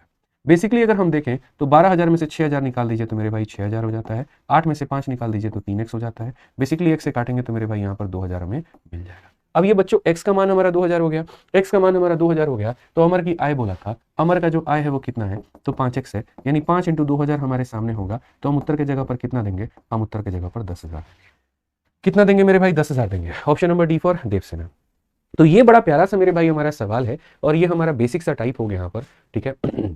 बेसिकली अगर हम देखें तो 12000 में से 6000 निकाल दीजिए तो मेरे भाई 6000 हो जाता है। 8 में से 5 निकाल दीजिए तो 3x हो जाता है। बेसिकली x से काटेंगे तो मेरे भाई यहाँ पर 2000 हमें मिल जाएगा। अब ये बच्चों x का मान हमारा 2000 हो गया, x का मान हमारा 2000 हो गया, तो अमर की आय बोला था, अमर का जो आय है वो कितना है, तो 5x है, यानी 5 × 2000 हमारे सामने होगा। तो हम उत्तर के जगह पर कितना देंगे, हम उत्तर के जगह पर 10,000 कितना देंगे मेरे भाई, 10,000 देंगे। Option number D for Devasena. तो ये बड़ा प्यारा सा मेरे भाई हमारा सवाल है, और ये हमारा बेसिक सा टाइप हो गया यहाँ पर, ठीक है।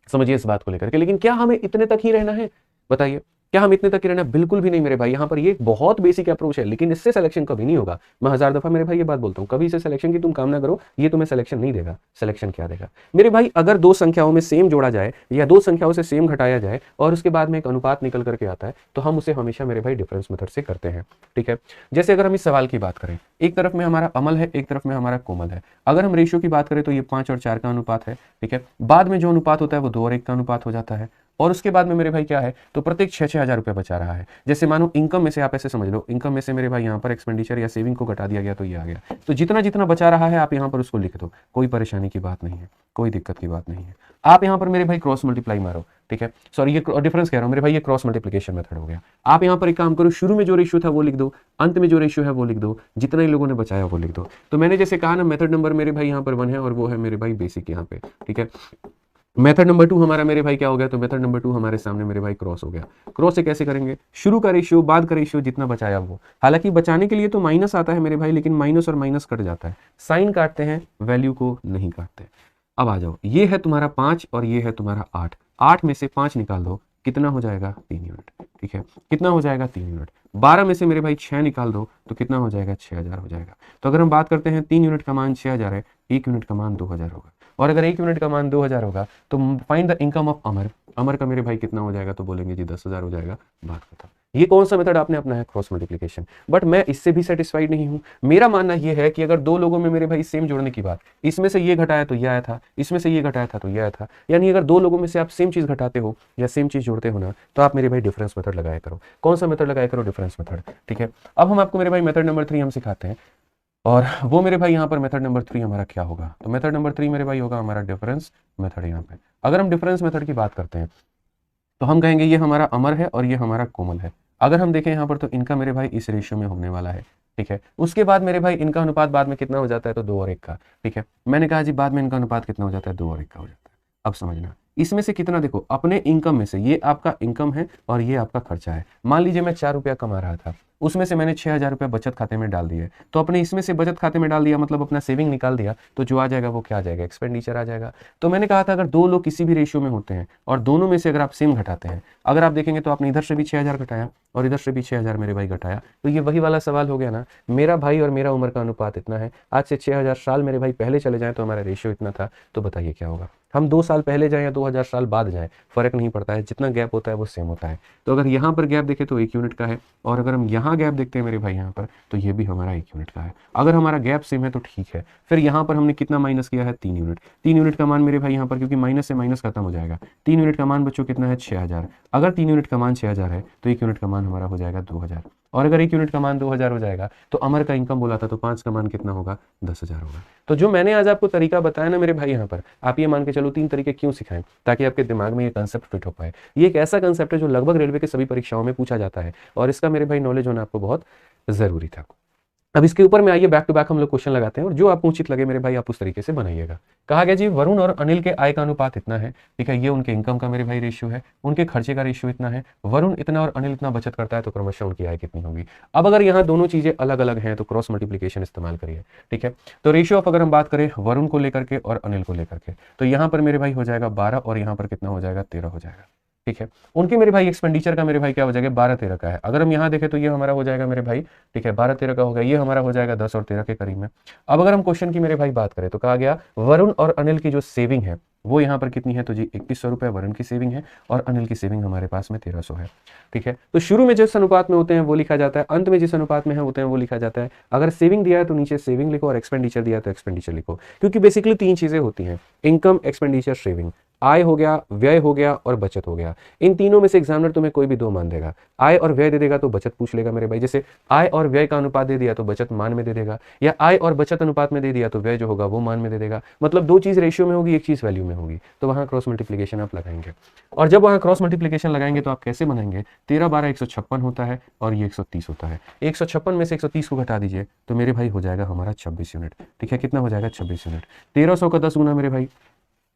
समझिए इस बात को लेकर के। लेकिन क्या हमें इतने तक ही रहना है, बताइए, क्या हम इतने तक ही रहना? बिल्कुल भी नहीं मेरे भाई। यहाँ पर ये बहुत बेसिक अप्रोच है, लेकिन इससे सिलेक्शन कभी नहीं होगा। मैं 1000 दफा मेरे भाई ये बात बोलता हूँ, कभी इसे सिलेक्शन की तुम कामना करो, ये तुम्हें सिलेक्शन नहीं देगा। सिलेक्शन क्या देगा मेरे भाई, अगर 2 संख्याओं में सेम जोड़ा जाए या 2 संख्याओं से सेम घटाया जाए और उसके बाद में एक अनुपात निकल करके आता है, तो हम उसे हमेशा मेरे भाई डिफरेंस मेथड से करते हैं, ठीक है। जैसे अगर हम इस सवाल की बात करें, एक तरफ में हमारा अमल है, एक तरफ में हमारा कोमल है। अगर हम रेशियो की बात करें तो ये 5 और 4 का अनुपात है, ठीक है। बाद में जो अनुपात होता है वो 2 और 1 का अनुपात हो जाता है, और उसके बाद में मेरे भाई क्या है, तो प्रत्येक 6-6 हज़ार रुपये बचा रहा है। जैसे मानो इनकम में से, आप ऐसे समझ लो, इनकम में से मेरे भाई यहाँ पर एक्सपेंडिचर या सेविंग को घटा दिया गया तो ये आ गया। तो जितना जितना बचा रहा है आप यहाँ पर उसको लिख दो, कोई परेशानी की बात नहीं है, कोई दिक्कत की बात नहीं है। आप यहाँ पर मेरे भाई क्रॉस मल्टीप्लाई मारो, ठीक है, सॉरी ये डिफरेंस कह रहा हूँ मेरे भाई, ये क्रॉस मल्टीप्लिकेशन मेथड हो गया। आप यहाँ पर एक काम करो, शुरू में जो रेशियो था वो लिख दो, अंत में जो रेशियो है वो लिख दो, जितना ही लोगों ने बचाया वो लिख दो। तो मैंने जैसे कहा ना, मेथड नंबर मेरे भाई यहाँ पर 1 है और वो है मेरे भाई बेसिक यहाँ पे, ठीक है। मेथड नंबर 2 हमारा मेरे भाई क्या हो गया, तो मेथड नंबर 2 हमारे सामने मेरे भाई क्रॉस हो गया। क्रॉस से कैसे करेंगे, शुरू का रेशियो बाद का रेशियो, जितना बचाया वो। हालांकि बचाने के लिए तो माइनस आता है मेरे भाई, लेकिन माइनस और माइनस कट जाता है, साइन काटते हैं, वैल्यू को नहीं काटते। अब आ जाओ, ये है तुम्हारा 5 और ये है तुम्हारा 8। 8 में से 5 निकाल दो, कितना हो जाएगा, 3 यूनिट, ठीक है। कितना हो जाएगा, 3 यूनिट। 12 में से मेरे भाई 6 निकाल दो तो कितना हो जाएगा, 6000 हो जाएगा। तो अगर हम बात करते हैं 3 यूनिट का मान 6000 है, 1 यूनिट का मान 2000 होगा, और अगर 1 यूनिट का मान 2000 होगा तो फाइंड द इनकम ऑफ अमर। अमर का मेरे भाई कितना हो जाएगा, तो बोलेंगे जी 10,000 हो जाएगा, बात खत्म। ये कौन सा मेथड आपने अपना है, क्रॉस मल्टीप्लिकेशन। बट मैं इससे भी सेटिस्फाइड नहीं हूं। मेरा मानना यह है कि अगर दो लोगों में मेरे भाई सेम जोड़ने की बात, इसमें से ये घटाया तो ये आया था, इसमें से ये घटाया था तो ये आया था, यानी अगर दो लोगों में से आप सेम चीज घटाते हो या सेम चीज जोड़ते हो ना, तो आप मेरे भाई डिफरेंस मेथड लगाया करो। कौन सा मेथड लगाया करो, डिफरेंस मेथड। ठीक है, अब हम आपको मेरे भाई मेथड नंबर 3 हम सिखाते हैं, और वो मेरे भाई यहाँ पर मेथड नंबर 3 हमारा क्या होगा, तो मेथड नंबर 3 मेरे भाई होगा हमारा डिफरेंस मेथड। यहाँ पे अगर हम डिफरेंस मेथड की बात करते हैं तो हम कहेंगे ये हमारा अमर है और ये हमारा कोमल है। अगर हम देखें यहाँ पर तो इनका मेरे भाई इस रेशियो में होने वाला है। ठीक है, उसके बाद मेरे भाई इनका अनुपात बाद में कितना हो जाता है, तो 2 और 1 का। ठीक है, मैंने कहा जी बाद में इनका अनुपात कितना हो जाता है, 2 और 1 का हो जाता है। अब समझना, इसमें से कितना, देखो अपने इनकम में से ये आपका इनकम है और ये आपका खर्चा है। मान लीजिए मैं 4 रुपया कमा रहा था, उसमें से मैंने 6000 रुपया बचत खाते में डाल दिए, तो अपने इसमें से बचत खाते में डाल दिया, मतलब अपना सेविंग निकाल दिया, तो जो आ जाएगा वो क्या आ जाएगा, एक्सपेंडिचर आ जाएगा। तो मैंने कहा था अगर दो लोग किसी भी रेशियो में होते हैं और दोनों में से अगर आप सेम घटाते हैं, अगर आप देखेंगे तो आपने इधर से भी 6000 घटाया और इधर से भी 6000 मेरे भाई घटाया, तो ये वही वाला सवाल हो गया ना, मेरा भाई और मेरा उम्र का अनुपात इतना है, आज से 6000 साल मेरे भाई पहले चले जाएं तो हमारा रेशियो इतना था, तो बताइए क्या होगा। हम 2 साल पहले जाएं या 2000 साल बाद जाएं, फर्क नहीं पड़ता है, जितना गैप होता है वो सेम होता है। तो अगर यहाँ पर गैप देखें तो 1 यूनिट का है, और अगर हम यहाँ गैप देखते हैं मेरे भाई यहाँ पर, तो ये भी हमारा 1 यूनिट का है। अगर हमारा गैप सेम है तो ठीक है। फिर यहाँ पर हमने कितना माइनस किया है, 3 यूनिट। 3 यूनिट का मान मेरे भाई यहाँ पर, क्योंकि माइनस से माइनस खत्म हो जाएगा, 3 यूनिट का मान बच्चों कितना है, 6000। अगर 3 यूनिट का मान 6000 है तो 1 यूनिट का मान हमारा हो जाएगा 2000, और अगर 1 यूनिट का मान 2000 हो जाएगा तो अमर का इनकम बोला था, तो 5 का मान कितना होगा, 10,000 होगा। तो जो मैंने आज आपको तरीका बताया ना मेरे भाई, यहाँ पर आप ये मान के चलो 3 तरीके क्यों सिखाएं, ताकि आपके दिमाग में ये कंसेप्ट फिट हो पाए। ये एक ऐसा कंसेप्ट है जो लगभग रेलवे के सभी परीक्षाओं में पूछा जाता है, और इसका मेरे भाई नॉलेज होना आपको बहुत जरूरी था। अब इसके ऊपर में आइए बैक टू बैक हम लोग क्वेश्चन लगाते हैं, और जो आपको उचित लगे मेरे भाई आप उस तरीके से बनाइएगा। कहा गया जी वरुण और अनिल के आय का अनुपात इतना है। ठीक है, ये उनके इनकम का मेरे भाई रेशियो है, उनके खर्चे का रेशियो इतना है, वरुण इतना और अनिल इतना बचत करता है, तो क्रमशः उनकी आय कितनी होगी। अब अगर यहाँ दोनों चीजें अलग अलग हैं तो क्रॉस मल्टीप्लिकेशन इस्तेमाल करिए। ठीक है, तो रेशियो ऑफ अगर हम बात करें वरुण को लेकर के और अनिल को लेकर के, तो यहाँ पर मेरे भाई हो जाएगा 12 और यहाँ पर कितना हो जाएगा, 13 हो जाएगा। ठीक है, उनके मेरे भाई एक्सपेंडिचर का मेरे भाई क्या हो जाएगा, 12-13 का है। अगर हम यहाँ देखें तो ये हमारा हो जाएगा मेरे भाई, ठीक है 12-13 का हो गया, ये हमारा हो जाएगा 10 और 13 के करीब में। अब अगर हम क्वेश्चन की मेरे भाई बात करें तो कहा गया वरुण और अनिल की जो सेविंग है वो यहाँ पर कितनी है, तो जी 2100 रुपये वरुण की सेविंग है और अनिल की सेविंग हमारे पास में 1300 है। ठीक है, तो शुरू में जिस अनुपात में होते हैं वो लिखा जाता है, अंत में जिस अनुपात में है होते हैं वो लिखा जाता है। अगर सेविंग दिया है तो नीचे सेविंग लिखो, और एक्सपेंडिचर दिया है तो एक्सपेंडिचर लिखो, क्योंकि बेसिकली 3 चीजें होती हैं, इनकम, एक्सपेंडिचर, सेविंग। आय हो गया, व्यय हो गया और बचत हो गया। इन तीनों में से एग्जामिनर तुम्हें कोई भी 2 मान देगा। आय और व्यय दे देगा तो बचत पूछ लेगा मेरे भाई, जैसे आय और व्यय का अनुपात दे दिया तो बचत मान में दे देगा, या आय और बचत अनुपात में दे दिया तो व्यय जो होगा वो मान में दे देगा। मतलब 2 चीज रेशियो में होगी, 1 चीज वैल्यू में होगी, तो वहां क्रॉस मल्टीप्लिकेशन आप लगाएंगे। और जब वहां क्रॉस मल्टीप्लिकेशन लगाएंगे तो आप कैसे बनाएंगे, 13-12 156 होता है और ये 130 होता है। 156 में से 130 को घटा दीजिए तो मेरे भाई हो जाएगा हमारा 26 यूनिट। ठीक है, कितना हो जाएगा, 26 यूनिट। 1300 का 10 गुना मेरे भाई,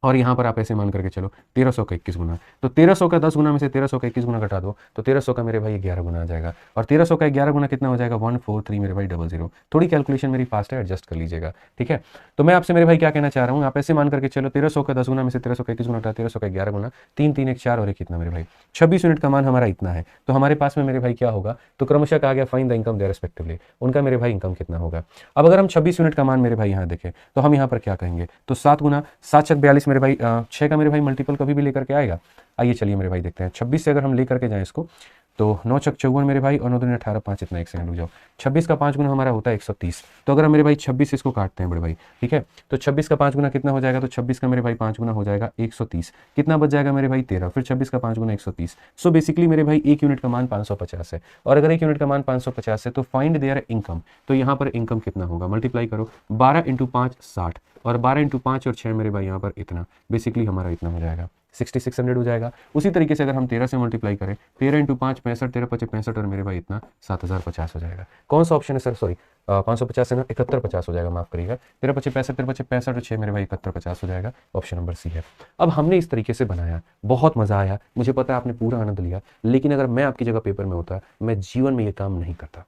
और यहाँ पर आप ऐसे मान करके चलो 1300 का 21 गुना, तो 1300 का 10 गुना में से 1300 का 21 गुना घटा दो तो 1300 का मेरे भाई 11 गुना आ जाएगा, और 1300 का 11 गुना कितना हो जाएगा, 143 मेरे भाई 00। थोड़ी कैलकुलेशन मेरी फास्ट है, एडजस्ट कर लीजिएगा। ठीक है, तो मैं आपसे मेरे भाई क्या कहना चाह रहा हूँ, आप ऐसे मान करके चलो 1300 का 10 गुना में से 1300 का 21 गुना घटा, 1300 का 11 गुना, 3 3 1 4 और एक कितना मेरे भाई 26 यूनिट का मान हमारा इतना है। तो हमारे पास में मेरे भाई क्या होगा, तो क्रमशः कहा गया find the income their respectively, उनका मेरे भाई इनकम कितना होगा। अब अगर हम 26 यूनिट का मान मेरे भाई यहाँ देखें तो हम यहाँ पर क्या कहेंगे, तो 7 गुना 7 छक 42 मेरे भाई 6 का मेरे भाई मल्टीपल कभी भी लेकर के आएगा। आइए चलिए मेरे भाई देखते हैं, 26 से अगर हम लेकर के जाएं इसको तो 9 छक 54 मेरे भाई, और 9 दूनी 18 5 इतना, 1 सेकंड रुक जाओ, 26 का 5 गुना हमारा होता है 130। तो अगर हम मेरे भाई 26 इसको काटते हैं मेरे भाई, ठीक है, तो 26 का 5 गुना कितना हो जाएगा, तो 26 का मेरे भाई 5 गुना हो जाएगा 130, कितना बच जाएगा मेरे भाई 13, फिर 26 का 5 गुना 130। सो बेसिकली मेरे भाई 1 यूनिट का मान 550 है, और अगर 1 यूनिट का मान 550 है तो फाइंड देयर इनकम, तो यहाँ पर इनकम कितना होगा, मल्टीप्लाई करो 12 × 5 60, और 12 × 5 और 6 मेरे भाई यहाँ पर इतना, बेसिकली हमारा इतना हो जाएगा 6600 हो जाएगा। उसी तरीके से अगर हम 13 से मल्टीप्लाई करें, 13 × 5 65, 13 × 5 65 और मेरे भाई इतना 7050 हो जाएगा। कौन सा ऑप्शन है सर, सॉरी 550 है ना, 7150 हो जाएगा, माफ करिएगा, 13 × 5 65, 13 × 5 65 और 6 मेरे भाई 7150 हो जाएगा। ऑप्शन नंबर सी है। अब हमने इस तरीके से बनाया, बहुत मजा आया, मुझे पता है आपने पूरा आनंद लिया, लेकिन अगर मैं आपकी जगह पेपर में होता मैं जीवन में ये काम नहीं करता।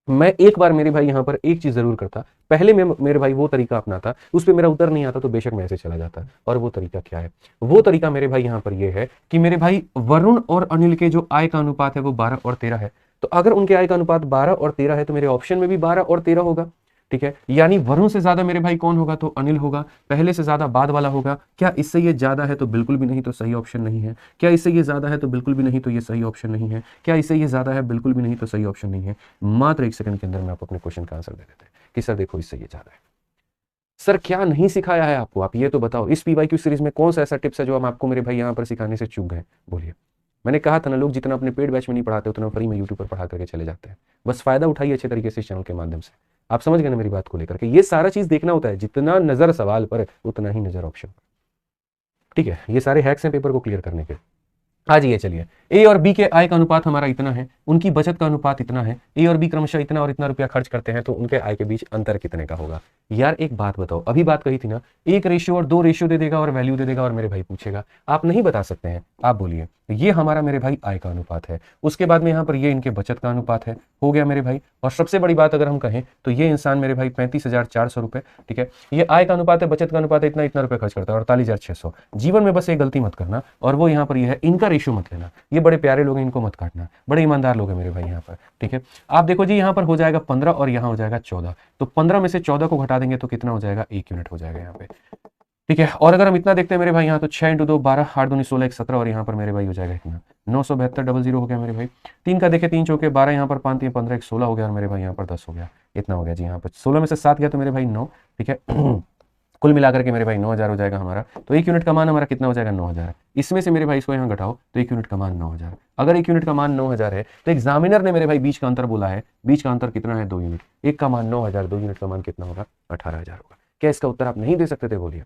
मैं एक बार मेरे भाई यहाँ पर एक चीज जरूर करता, पहले मैं मेरे भाई वो तरीका अपनाता, उस पर मेरा उत्तर नहीं आता तो बेशक मैं ऐसे चला जाता। और वो तरीका क्या है, वो तरीका मेरे भाई यहाँ पर ये है कि मेरे भाई वरुण और अनिल के जो आय का अनुपात है वो 12 और 13 है, तो अगर उनके आय का अनुपात 12 और 13 है तो मेरे ऑप्शन में भी 12 और 13 होगा। ठीक है, यानी वरुण से ज्यादा मेरे भाई कौन होगा, तो अनिल होगा। पहले से ज्यादा बाद वाला होगा। क्या इससे ये ज्यादा है, तो बिल्कुल भी नहीं, तो सही ऑप्शन नहीं है। क्या इससे ये ज्यादा है, तो बिल्कुल भी नहीं, तो ये सही ऑप्शन नहीं है। क्या इससे ये ज्यादा है, बिल्कुल भी नहीं, तो सही ऑप्शन नहीं है। मात्र 1 सेकंड के अंदर में आप अपने क्वेश्चन का आंसर दे देते हैं कि सर देखो इससे ये ज्यादा है। सर क्या नहीं सिखाया है आपको, आप ये तो बताओ। इस पीवाईक्यू सीरीज में कौन सा ऐसा टिप्स है जो हम आपको मेरे भाई यहाँ पर सिखाने से चूक गए, बोलिए। मैंने कहा था ना, लोग जितना अपने पेड बैच में नहीं पढ़ाते उतना फ्री में यूट्यूब पर पढ़ा करके चले जाते हैं। बस फायदा उठाइए अच्छे तरीके से इस चैनल के माध्यम से। आप समझ गए ना मेरी बात को लेकर के। ये सारा चीज देखना होता है, जितना नजर सवाल पर उतना ही नजर ऑप्शन पर। ठीक है, ये सारे हैक्स हैं पेपर को क्लियर करने के। आज ये चलिए, ए और बी के आय का अनुपात हमारा इतना है, उनकी बचत का अनुपात इतना है। ए और बी क्रमशः इतना और इतना रुपया खर्च करते हैं, तो उनके आय के बीच अंतर कितने का होगा। यार एक बात बताओ, अभी बात कही थी ना, 1 रेशियो और 2 रेशियो दे देगा और वैल्यू दे देगा और मेरे भाई पूछेगा। आप नहीं बता सकते हैं, आप बोलिए। ये हमारा मेरे भाई आय का अनुपात है। उसके बाद में यहाँ पर ये इनके बचत का अनुपात है, हो गया मेरे भाई। और सबसे बड़ी बात अगर हम कहें तो ये इंसान मेरे भाई 35,400 रुपए, ठीक है, ये आय का अनुपात है, बचत का अनुपात है, इतना इतना रुपए खर्च करता है, 48,600। जीवन में बस एक गलती मत करना, और वो यहाँ पर ये है, इनका रेशियो मत लेना। ये बड़े प्यारे लोग हैं, इनको मत काटना, बड़े ईमानदार लोग हैं मेरे भाई यहाँ पर। ठीक है, आप देखो जी, यहाँ पर हो जाएगा 15 और यहाँ हो जाएगा 14। तो 15 में से 14 को घटा देंगे तो कितना हो जाएगा, 1 यूनिट हो जाएगा यहाँ पे। ठीक है, और अगर हम इतना देखते हैं मेरे भाई यहाँ, तो 6 × 2 12, 8 दूनी 16, 1 17, और यहाँ पर मेरे भाई हो जाएगा इतना 972 हो गया मेरे भाई। 3 का देखे 3 चौके 12, यहाँ पर 5 3 15, 1 16 हो गया, और मेरे भाई यहाँ पर 10 हो गया। इतना हो गया जी। यहाँ पर 16 में से 7 गया तो मेरे भाई 9। ठीक है, कुल मिलाकर के मेरे भाई 9,000 हो जाएगा हमारा। तो 1 यूनिट का मान हमारा कितना हो जाएगा, 9,000। इसमें से मेरे भाई इसको यहाँ घटाओ तो 1 यूनिट का मान 9,000। अगर 1 यूनिट का मान 9,000 है तो एग्जामिनर ने मेरे भाई बीच का अंतर बोला है, बीच का अंतर कितना है, 2 यूनिट। 1 का मान 9,000, 2 यूनिट का मान कितना होगा, 18,000 होगा। क्या इसका उत्तर आप नहीं दे सकते थे, बोलिए।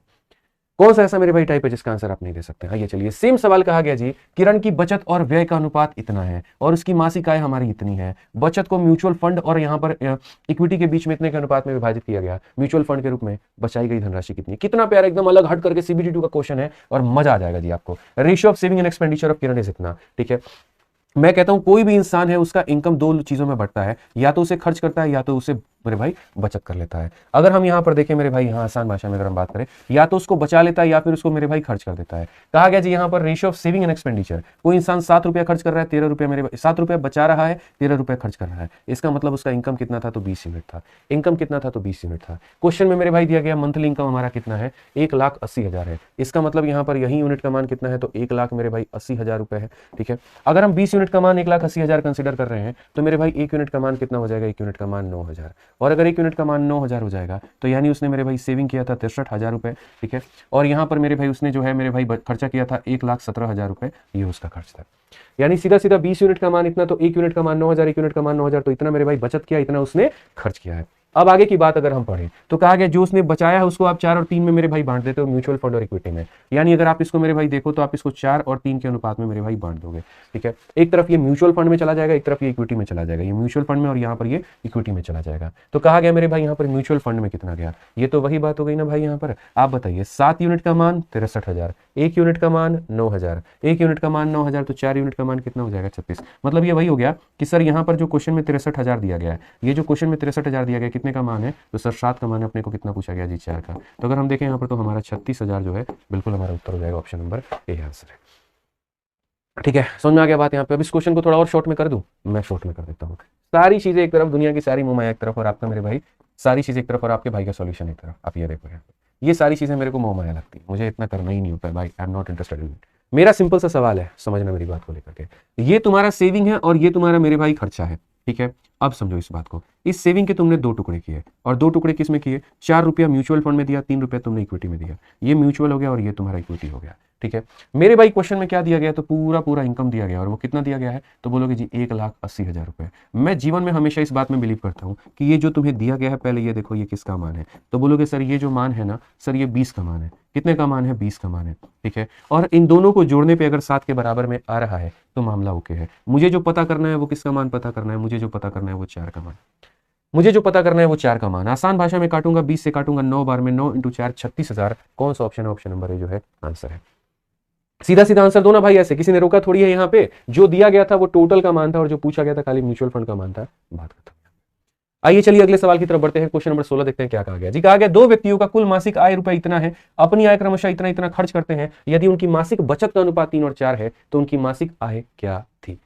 कौन सा ऐसा मेरे भाई टाइप है जिसका आंसर आप नहीं दे सकते। आइए चलिए, सेम सवाल कहा गया जी, किरण की बचत और व्यय का अनुपात इतना है और उसकी मासिक आय हमारी इतनी है। बचत को म्यूचुअल फंड और यहाँ पर इक्विटी के बीच में इतने के अनुपात में विभाजित किया गया। म्यूचुअल फंड के रूप में बचाई गई धनराशि कितनी। कितना प्यारा, एकदम अलग हट करके CBT 2 का क्वेश्चन है और मजा आ जाएगा जी आपको। Ratio of saving and expenditure of Kiran is इतना। ठीक है, मैं कहता हूं कोई भी इंसान है, उसका इनकम 2 चीजों में बढ़ता है, या तो उसे खर्च करता है या तो उसे मेरे भाई बचत कर लेता है। अगर हम यहाँ पर देखें मेरे भाई, यहाँ आसान भाषा में अगर हम बात करें, या तो उसको बचा लेता है या फिर उसको मेरे भाई खर्च कर देता है। कहा गया जी यहाँ पर ratio of saving and expenditure, कोई इंसान 7 रुपया खर्च कर रहा है, 13 रुपया मेरे भाई, 7 रुपया बचा रहा है, 13 रुपया खर्च कर रहा है। इसका मतलब उसका इनकम कितना था, तो 20 यूनिट था। इनकम कितना था, तो 20 यूनिट था। क्वेश्चन में मेरे भाई दिया गया मंथली इनकम हमारा कितना है, 1,80,000 है। इसका मतलब यहाँ पर यही यूनिट का मान कितना है, तो 1,00,000 मेरे भाई 80,000 रुपए है। ठीक है, अगर हम 20 यूनिट का मान 1,80,000 कंसिडर कर रहे हैं तो मेरे भाई 1 यूनिट का मान कितना हो जाएगा, 1 यूनिट का मान 9,000। और अगर 1 यूनिट का मान 9,000 हो जाएगा तो यानी उसने मेरे भाई सेविंग किया था 63,000 रुपए। ठीक है, और यहाँ पर मेरे भाई उसने जो है मेरे भाई खर्चा किया था 1,17,000 रुपए, ये उसका खर्च था। यानी सीधा सीधा 20 यूनिट का मान इतना, तो 1 यूनिट का मान 9,000, 1 यूनिट का मान 9,000, तो इतना मेरे भाई बचत किया, इतना उसने खर्च किया है। अब आगे की बात अगर हम पढ़ें तो कहा गया जो उसने बचाया है उसको आप 4 और 3 में मेरे भाई बांट देते हो, म्यूचुअल फंड और इक्विटी में। यानी अगर आप इसको मेरे भाई देखो तो आप इसको 4 और 3 के अनुपात में मेरे भाई बांट दोगे। ठीक है, एक तरफ ये म्यूचुअल फंड में चला जाएगा, एक तरफ ये इक्विटी में चला जाएगा। ये म्यूचुअल फंड में और यहाँ पर ये इक्विटी में चला जाएगा। तो कहा गया मेरे भाई यहाँ पर म्यूचुअल फंड में कितना गया, ये तो वही बात हो गई ना भाई। यहाँ पर आप बताइए, 7 यूनिट का मान 63,000, 1 यूनिट का मान 9,000, 1 यूनिट का मान 9,000, तो 4 यूनिट का मान कितना हो जाएगा, 36। मतलब ये वही हो गया कि सर यहाँ पर जो क्वेश्चन में 63,000 दिया गया है, ये जो क्वेश्चन में 63,000 दिया गया कितने का मान है, तो सर 7 का मान अपने को कितना पूछा गया जी, 4 का। तो अगर हम देखें यहाँ पर तो हमारा 36,000 जो है बिल्कुल हमारा उत्तर हो जाएगा, ऑप्शन नंबर ए आंसर है। ठीक है, समझ में आ गया बात यहाँ पे। अब इस क्वेश्चन को थोड़ा और शॉर्ट में कर दूं, मैं शॉर्ट में कर देता हूँ। सारी चीजें एक तरफ, दुनिया की सारी मोहमाया एक तरफ, और आपका मेरे भाई सारी चीजें एक तरफ, और आपके भाई का सॉल्यूशन एक तरफ। आप ये देखो, ये सारी चीजें मेरे को मोहमाया लगती है, मुझे इतना करना ही नहीं होता है भाई। I am not interested in it. मेरा सिंपल सा सवाल है, समझना मेरी बात को लेकर के। ये तुम्हारा सेविंग है और ये तुम्हारा मेरे भाई खर्चा है। ठीक है, अब समझो इस बात को। इस सेविंग के तुमने 2 टुकड़े किए, और 2 टुकड़े किस में किए, 4 रुपया म्यूचुअल फंड में दिया, 3 रुपया तुमने इक्विटी में दिया। ये म्यूचुअल हो गया और ये तुम्हारा इक्विटी हो गया। ठीक है, मेरे भाई क्वेश्चन में क्या दिया गया, तो पूरा पूरा इनकम दिया गया, और वो कितना दिया गया है, तो बोलोगे जी 1,80,000 रुपए। मैं जीवन में हमेशा इस बात में बिलीव करता हूँ कि ये जो तुम्हें दिया गया है, पहले ये देखो ये किसका मान है, तो बोलोगे सर ये जो मान है ना सर, ये 20 का मान है। कितने का मान है, 20 का मान है। ठीक है, और इन दोनों को जोड़ने पे अगर 7 के बराबर में आ रहा है तो मामला ओके है। मुझे जो पता करना है वो किसका मान पता करना है, मुझे जो पता करना है वो 4 का मान, मुझे जो पता करना है वो 4 का मान। आसान भाषा में काटूंगा, 20 से काटूंगा 9 बार में, 9 × 4 36,000। कौन सा ऑप्शन है, ऑप्शन नंबर ए जो है आंसर है। सीधा सीधा आंसर दो ना भाई, ऐसे किसी ने रोका थोड़ी है। यहाँ पे जो दिया गया था वो टोटल का मान था, और जो पूछा गया था खाली म्यूचुअल फंड का मान था। बात खत्म। आइए चलिए अगले सवाल की तरफ बढ़ते हैं। क्वेश्चन नंबर 16 देखते हैं क्या कहा गया जी। कहा गया 2 व्यक्तियों का कुल मासिक आय रुपए इतना है, अपनी आय क्रमशः इतना इतना खर्च करते हैं। यदि उनकी मासिक बचत का अनुपात 3 और 4 है तो उनकी मासिक आय क्या थी।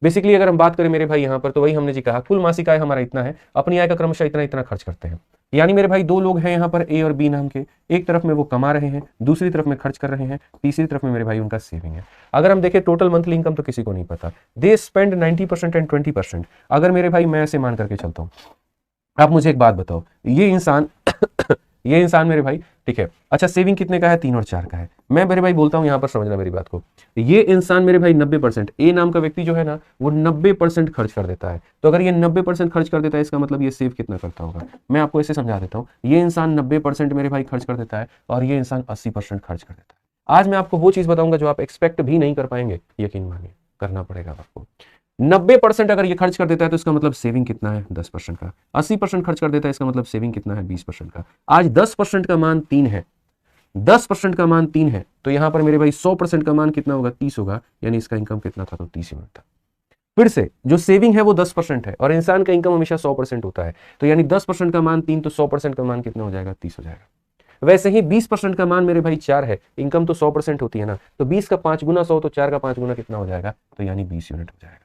बेसिकली अगर हम बात करें मेरे भाई यहाँ पर, तो वही हमने जी कहा, कुल मासिक आय हमारा इतना है, अपनी आय का क्रमशः इतना इतना खर्च करते हैं। यानी मेरे भाई दो लोग हैं यहाँ पर, ए और बी नाम के, एक तरफ में वो कमा रहे हैं, दूसरी तरफ में खर्च कर रहे हैं, तीसरी तरफ में मेरे भाई उनका सेविंग है। अगर हम देखें टोटल मंथली इनकम तो किसी को नहीं पता, दे स्पेंड 90% एंड 20%। अगर मेरे भाई मैं ऐसे मान करके चलता हूँ, आप मुझे एक बात बताओ, ये इंसान ये इंसान मेरे भाई, ठीक है, अच्छा सेविंग कितने का है, 3 और 4 का है। मैं मेरे भाई बोलता हूं, यहां पर समझना मेरी बात को, ये इंसान मेरे भाई 90%, ए नाम का व्यक्ति जो है ना, वो 90% खर्च कर देता है। तो अगर ये 90% खर्च कर देता है, इसका मतलब ये सेव कितना करता होगा। मैं आपको ऐसे समझा देता हूं, ये इंसान 90% मेरे भाई खर्च कर देता है और ये इंसान 80% खर्च कर देता है। आज मैं आपको वो चीज बताऊंगा जो आप एक्सपेक्ट भी नहीं कर पाएंगे, यकीन मानिए करना पड़ेगा आपको। 90% अगर ये खर्च कर देता है तो इसका मतलब सेविंग कितना है, 10% का। 80% खर्च कर देता है, इसका मतलब सेविंग कितना है, 20% का। आज 10% का मान 3 है, 10% का मान 3 है, तो यहां पर मेरे भाई 100% का मान कितना होगा, 30 होगा। यानी इसका इनकम कितना था, तो 30 यूनिट था। फिर से जो सेविंग है वो 10% है और इंसान का इनकम हमेशा 100% होता है, तो यानी 10% का मान 3, तो 100% का मान कितना हो जाएगा, 30 हो जाएगा। वैसे ही 20% का मान मेरे भाई 4 है, इनकम तो 100% होती है ना, तो 20 का 5 गुना 100, तो 4 का 5 गुना कितना हो जाएगा, तो यानी 20 यूनिट हो जाएगा।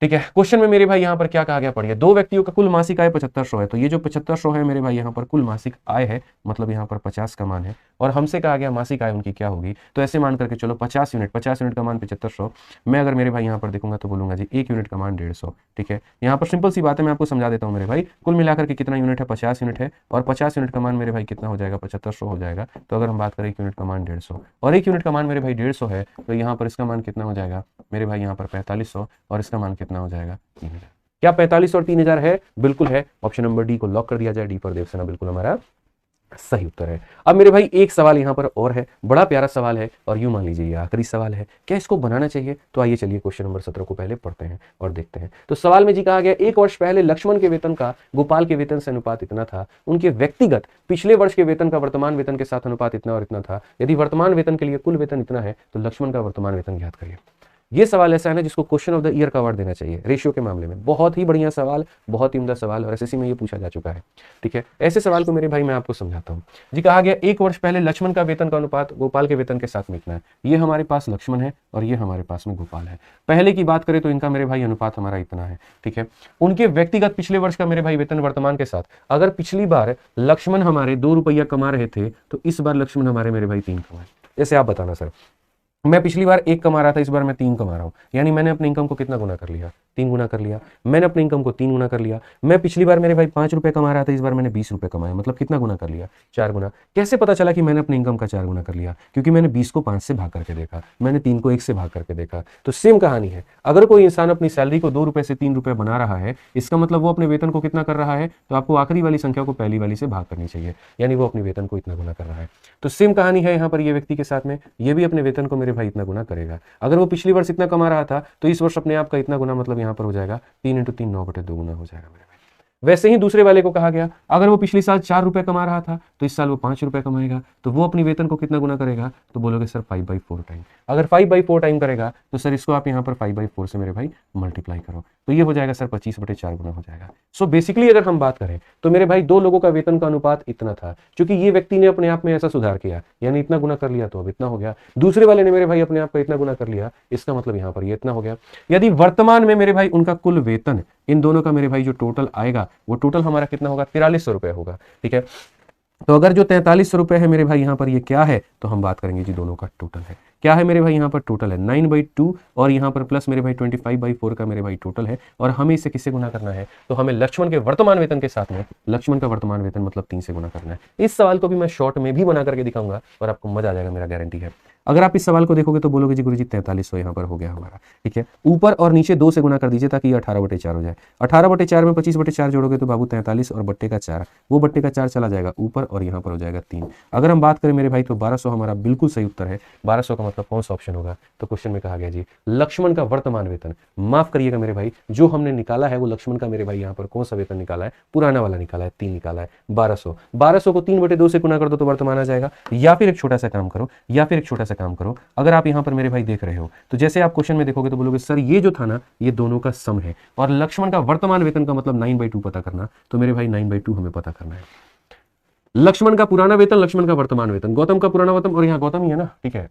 ठीक है, क्वेश्चन में मेरे भाई यहाँ पर क्या कहा गया, पढ़िए। दो व्यक्तियों का कुल मासिक आय 7500 है, तो ये जो 7500 है मेरे भाई यहाँ पर कुल मासिक आय है, मतलब यहाँ पर 50 का मान है, और हमसे कहा गया मासिक आय उनकी क्या होगी। तो ऐसे मान करके चलो 50 यूनिट, 50 यूनिट का मान 7500। मैं अगर मेरे भाई यहाँ पर देखूंगा तो बोलूंगा जी 1 यूनिट का मान 150। ठीक है, यहाँ पर सिंपल सी बात है, मैं आपको समझा देता हूँ मेरे भाई। कुल मिलाकर के कितना यूनिट है, 50 यूनिट है, और 50 यूनिट का मान मेरे भाई कितना हो जाएगा, 7500 हो जाएगा। तो अगर हम बात करें 1 यूनिट का मान 150 और 1 यूनिट का मान मेरे भाई 150 है, तो यहाँ पर इसका मान कितना हो जाएगा मेरे भाई यहाँ पर 4500, और इसका मान कितना हो जाएगा, 3000। क्या 45 और 3000 है? बिल्कुल है। ऑप्शन नंबर डी को लॉक कर दिया जाए, डी पर देवसेना बिल्कुल हमारा सही उत्तर है। अब मेरे भाई एक सवाल यहां पर और है, बड़ा प्यारा सवाल है, और यूं मान लीजिए ये आखिरी सवाल है। क्या इसको बनाना चाहिए? तो आइए चलिए क्वेश्चन नंबर 17 को पहले पढ़ते हैं और देखते हैं। तो सवाल में जी कहा गया, 1 वर्ष पहले लक्ष्मण के वेतन का गोपाल के वेतन से अनुपात इतना था, उनके व्यक्तिगत पिछले वर्ष के वेतन का वर्तमान वेतन के साथ अनुपात इतना और इतना था। यदि वर्तमान वेतन के लिए कुल वेतन इतना है, तो लक्ष्मण का वर्तमान वेतन ज्ञात करिए। ये सवाल ऐसा है ना जिसको क्वेश्चन ऑफ द ईयर का अवार्ड देना चाहिए रेशियो के मामले में। बहुत ही बढ़िया सवाल, बहुत ही उम्दा सवाल, और एसएससी में ये पूछा जा चुका है। ठीक है, ऐसे सवाल को मेरे भाई मैं आपको समझाता हूँ जी। कहा गया 1 वर्ष पहले लक्ष्मण का वेतन का अनुपात गोपाल के वेतन के साथ में इतना है। ये हमारे पास लक्ष्मण है और ये हमारे पास में गोपाल है। पहले की बात करें तो इनका मेरे भाई अनुपात हमारा इतना है। ठीक है, उनके व्यक्तिगत पिछले वर्ष का मेरे भाई वेतन वर्तमान के साथ, अगर पिछली बार लक्ष्मण हमारे 2 रुपया कमा रहे थे, तो इस बार लक्ष्मण हमारे मेरे भाई 3 कमाए। जैसे आप बताना सर, मैं पिछली बार 1 कमा रहा था, इस बार मैं 3 कमा रहा हूं, यानी मैंने अपने इनकम को कितना गुना कर लिया, 3 गुना कर लिया। मैंने अपने इनकम को 3 गुना कर लिया। मैं पिछली बार मेरे भाई 5 रुपए कमा रहा था, इस बार मैंने 20 रुपए कमाए, मतलब कितना गुना कर लिया, 4 गुना। कैसे पता चला कि मैंने अपने इनकम का 4 गुना कर लिया? क्योंकि मैंने 20 को 5 से भाग करके देखा, मैंने 3 को 1 से भाग करके देखा। तो सेम कहानी है, अगर कोई इंसान अपनी सैलरी को 2 रुपए से 3 रुपए बना रहा है, इसका मतलब वो अपने वेतन को कितना कर रहा है, तो आपको आखिरी वाली संख्या को पहली वाली से भाग करनी चाहिए, यानी वो अपने वेतन को इतना गुना कर रहा है। तो सेम कहानी है यहाँ पर ये व्यक्ति के साथ में, ये भी अपने वेतन को मेरे भाई इतना गुना करेगा। अगर वो पिछली वर्ष इतना कमा रहा था, तो इस वर्ष अपने आप का इतना गुना, मतलब यहां पर हो जाएगा 3 × 3 9/2 गुना हो जाएगा मेरे भाई। वैसे ही दूसरे वाले को कहा गया, अगर वो पिछले साल 4 रुपए कमा रहा था, तो इस साल वो 5 रुपए कमाएगा, तो वो अपनी वेतन को कितना गुना करेगा? तो बोलोगे सर 5/4 टाइम। अगर 5/4 टाइम करेगा, तो सर इसको आप यहाँ पर 5/4 से मेरे भाई मल्टीप्लाई करो, तो ये हो जाएगा सर 25/4 गुना हो जाएगा। सो बेसिकली अगर हम बात करें तो मेरे भाई 2 लोगों का वेतन का अनुपात इतना था, क्योंकि ये व्यक्ति ने अपने आप में ऐसा सुधार किया, यानी इतना गुना कर लिया तो अब इतना हो गया। दूसरे वाले ने मेरे भाई अपने आप का इतना गुना कर लिया, इसका मतलब यहाँ पर ये इतना हो गया। यदि वर्तमान में मेरे भाई उनका कुल वेतन, इन दोनों का मेरे भाई जो टोटल आएगा, वो टोटल हमारा कितना होगा? 4300 रुपए होगा। ठीक है, तो अगर जो 4300 रुपए है मेरे भाई यहाँ पर ये क्या है, तो हम बात करेंगे जी दोनों का टोटल है। क्या है मेरे भाई यहाँ पर? टोटल है 9/2, और यहाँ पर प्लस मेरे भाई 25/4 का मेरे भाई टोटल है। और हमें इसे किससे गुना करना है? तो हमें लक्ष्मण के वर्तमान वेतन के साथ में, लक्ष्मण का वर्तमान वेतन मतलब 3 से गुना करना है। इस सवाल को भी मैं शॉर्ट में भी बना करके दिखाऊंगा और आपको मजा आ जाएगा, मेरा गारंटी है। अगर आप इस सवाल को देखोगे तो बोलोगे जी गुरुजी 4300 यहाँ पर हो गया हमारा। ठीक है, ऊपर और नीचे 2 से गुना कर दीजिए ताकि ये 18/4 हो जाए। 18/4 में 25/4 जोड़ोगे तो बाबू 43, और बट्टे का 4, वो बट्टे का 4 चला जाएगा ऊपर, और यहाँ पर हो जाएगा 3। अगर हम बात करें मेरे भाई तो 1200 हमारा बिल्कुल सही उत्तर है। 1200 का मतलब कौन सा ऑप्शन होगा? तो क्वेश्चन में कहा गया जी लक्ष्मण का वर्तमान वेतन। माफ करिएगा मेरे भाई, जो हमने निकाला है वो लक्ष्मण का मेरे भाई यहाँ पर कौन सा वेतन निकाला है? पुराना वाला निकाला है, 3 निकाला है। 1200 को 3/2 से गुना कर दो तो वर्तमान आ जाएगा। या फिर एक छोटा सा काम करो, अगर आप यहाँ पर मेरे भाई देख रहे हो, तो जैसे आप क्वेश्चन में देखोगे तो बोलोगे सर ये जो था ना, ये दोनों का सम है, और लक्ष्मण का वर्तमान वेतन का मतलब 9/2 पता करना। तो मेरे भाई 9/2 हमें पता करना है। लक्ष्मण का पुराना वेतन, लक्ष्मण का वर्तमान वेतन, गौतम का पुराना वेतन, और यहाँ गौतम ही है ना। ठीक है,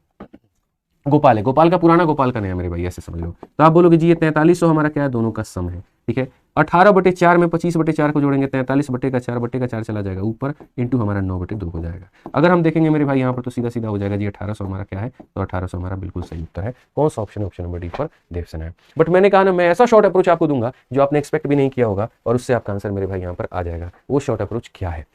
गोपाल है, गोपाल का पुराना, गोपाल का नया मेरे भाई, ऐसे समझ लो। तो आप बोलोगे जी ये 4300 हमारा क्या है, दोनों का सम है, ठीक है। 18/4 में 25/4 को जोड़ेंगे, 43/4 चला जाएगा ऊपर, इंटू हमारा 9/2 हो जाएगा। अगर हम देखेंगे मेरे भाई यहाँ पर तो सीधा सीधा हो जाएगा जी 1800 हमारा क्या है, तो 1800 हमारा बिल्कुल सही उत्तर है। कौन सा ऑप्शन है, option number D for Devasena है। बट मैंने कहा ना, मैं ऐसा शॉर्ट अप्रोच आपको दूंगा जो आपने एक्सपेक्ट भी नहीं किया होगा, और उससे आपका आंसर मेरे भाई यहाँ पर आ जाएगा। वो शॉर्ट अप्रोच क्या है,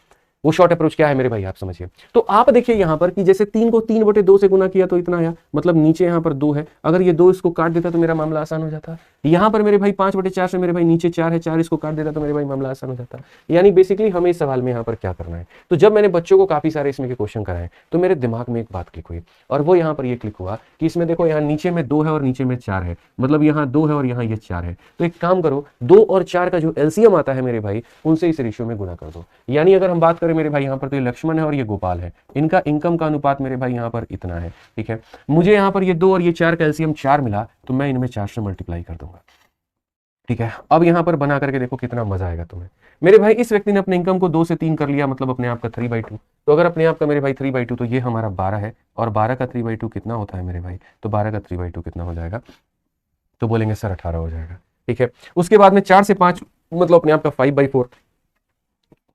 वो शॉर्ट अप्रोच क्या है मेरे भाई, आप समझिए। तो आप देखिए यहां पर कि जैसे 3 को 3/2 से गुना किया तो इतना आया, मतलब नीचे यहां पर 2 है, अगर ये 2 इसको काट देता तो मेरा मामला आसान हो जाता। यहां पर मेरे भाई 5/4 से मेरे भाई नीचे 4 है, 4 इसको काट देता तो मेरे भाई मामला आसान हो जाता। यानी बेसिकली हमें इस सवाल में यहाँ पर क्या करना है। तो जब मैंने बच्चों को काफी सारे इसमें के क्वेश्चन कराए तो मेरे दिमाग में एक बात क्लिक हुई, और वो यहाँ पर ये क्लिक हुआ कि इसमें देखो यहाँ नीचे में 2 है और नीचे में 4 है, मतलब यहाँ 2 है और यहाँ ये 4 है। तो एक काम करो, 2 और 4 का जो एलसीएम आता है मेरे भाई, उनसे इस रेशियो में गुणा कर दो। यानी अगर हम बात करें मेरे भाई यहाँ पर, तो लक्ष्मण है और ये गोपाल है, इनका इनकम का अनुपात मेरे भाई यहाँ पर इतना है, ठीक है। मुझे यहाँ पर ये 2 और ये 4 का एलसीएम 4 मिला, तो मैं इनमें 4 से मल्टीप्लाई कर दूंगा, ठीक है। अब यहाँ पर बना करके देखो कितना मजा आएगा तुम्हें मेरे भाई। इस व्यक्ति ने अपने इनकम को 2 से 3 कर लिया, मतलब अपने आप का 3/2। तो अगर अपने आप का मेरे भाई 3/2, तो ये हमारा 12 है, और 12 का 3/2 कितना होता है मेरे भाई, तो 12 का 3/2 कितना हो जाएगा, तो बोलेंगे सर 18 हो जाएगा, ठीक है। उसके बाद में 4 से 5 मतलब अपने आप का 5/4,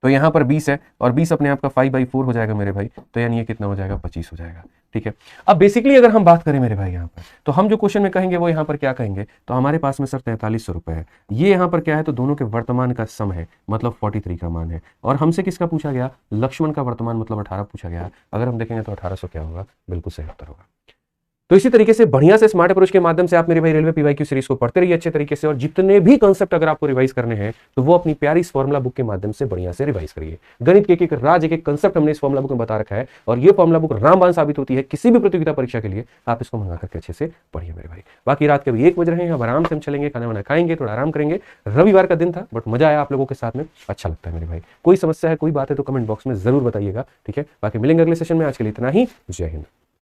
तो यहाँ पर 20 है, और 20 अपने आप का 5/4 हो जाएगा मेरे भाई, तो यानी ये कितना हो जाएगा, 25 हो जाएगा, ठीक है। अब बेसिकली अगर हम बात करें मेरे भाई यहाँ पर, तो हम जो क्वेश्चन में कहेंगे वो यहाँ पर क्या कहेंगे, तो हमारे पास में सर 4300 रुपए है, ये यहाँ पर क्या है, तो दोनों के वर्तमान का सम है, मतलब 43 का मान है। और हमसे किसका पूछा गया, लक्ष्मण का वर्तमान मतलब 18 पूछा गया। अगर हम देखेंगे तो 1800 क्या होगा, बिल्कुल सही उत्तर होगा। तो इसी तरीके से बढ़िया से स्मार्ट अप्रोच के माध्यम से आप मेरे भाई रेलवे पीवाईक्यू सीरीज को पढ़ते रहिए अच्छे तरीके से, और जितने भी कांसेप्ट अगर आपको रिवाइज करने हैं तो वो अपनी प्यारी इस फॉर्मुला बुक के माध्यम से बढ़िया से रिवाइज करिए। गणित के एक राज, एक कंसेप्ट हमने इस फॉर्मुला बुक में बता रखा है, और ये फॉर्मुला बुक रामबाण साबित होती है किसी भी प्रतियोगिता परीक्षा के लिए। आप इसको मंगा करके अच्छे से पढ़िए मेरे भाई। बाकी रात के भी 1 बज रहे हैं, अब आराम से हम चलेंगे, खाना वाना खाएंगे, थोड़ा आराम करेंगे। रविवार का दिन था, बट मजा आया आप लोगों के साथ में, अच्छा लगता है मेरे भाई। कोई समस्या है, कोई बात है तो कमेंट बॉक्स में जरूर बताइएगा, ठीक है। बाकी मिलेंगे अगले सेशन में, आज के लिए इतना ही, जय हिंद।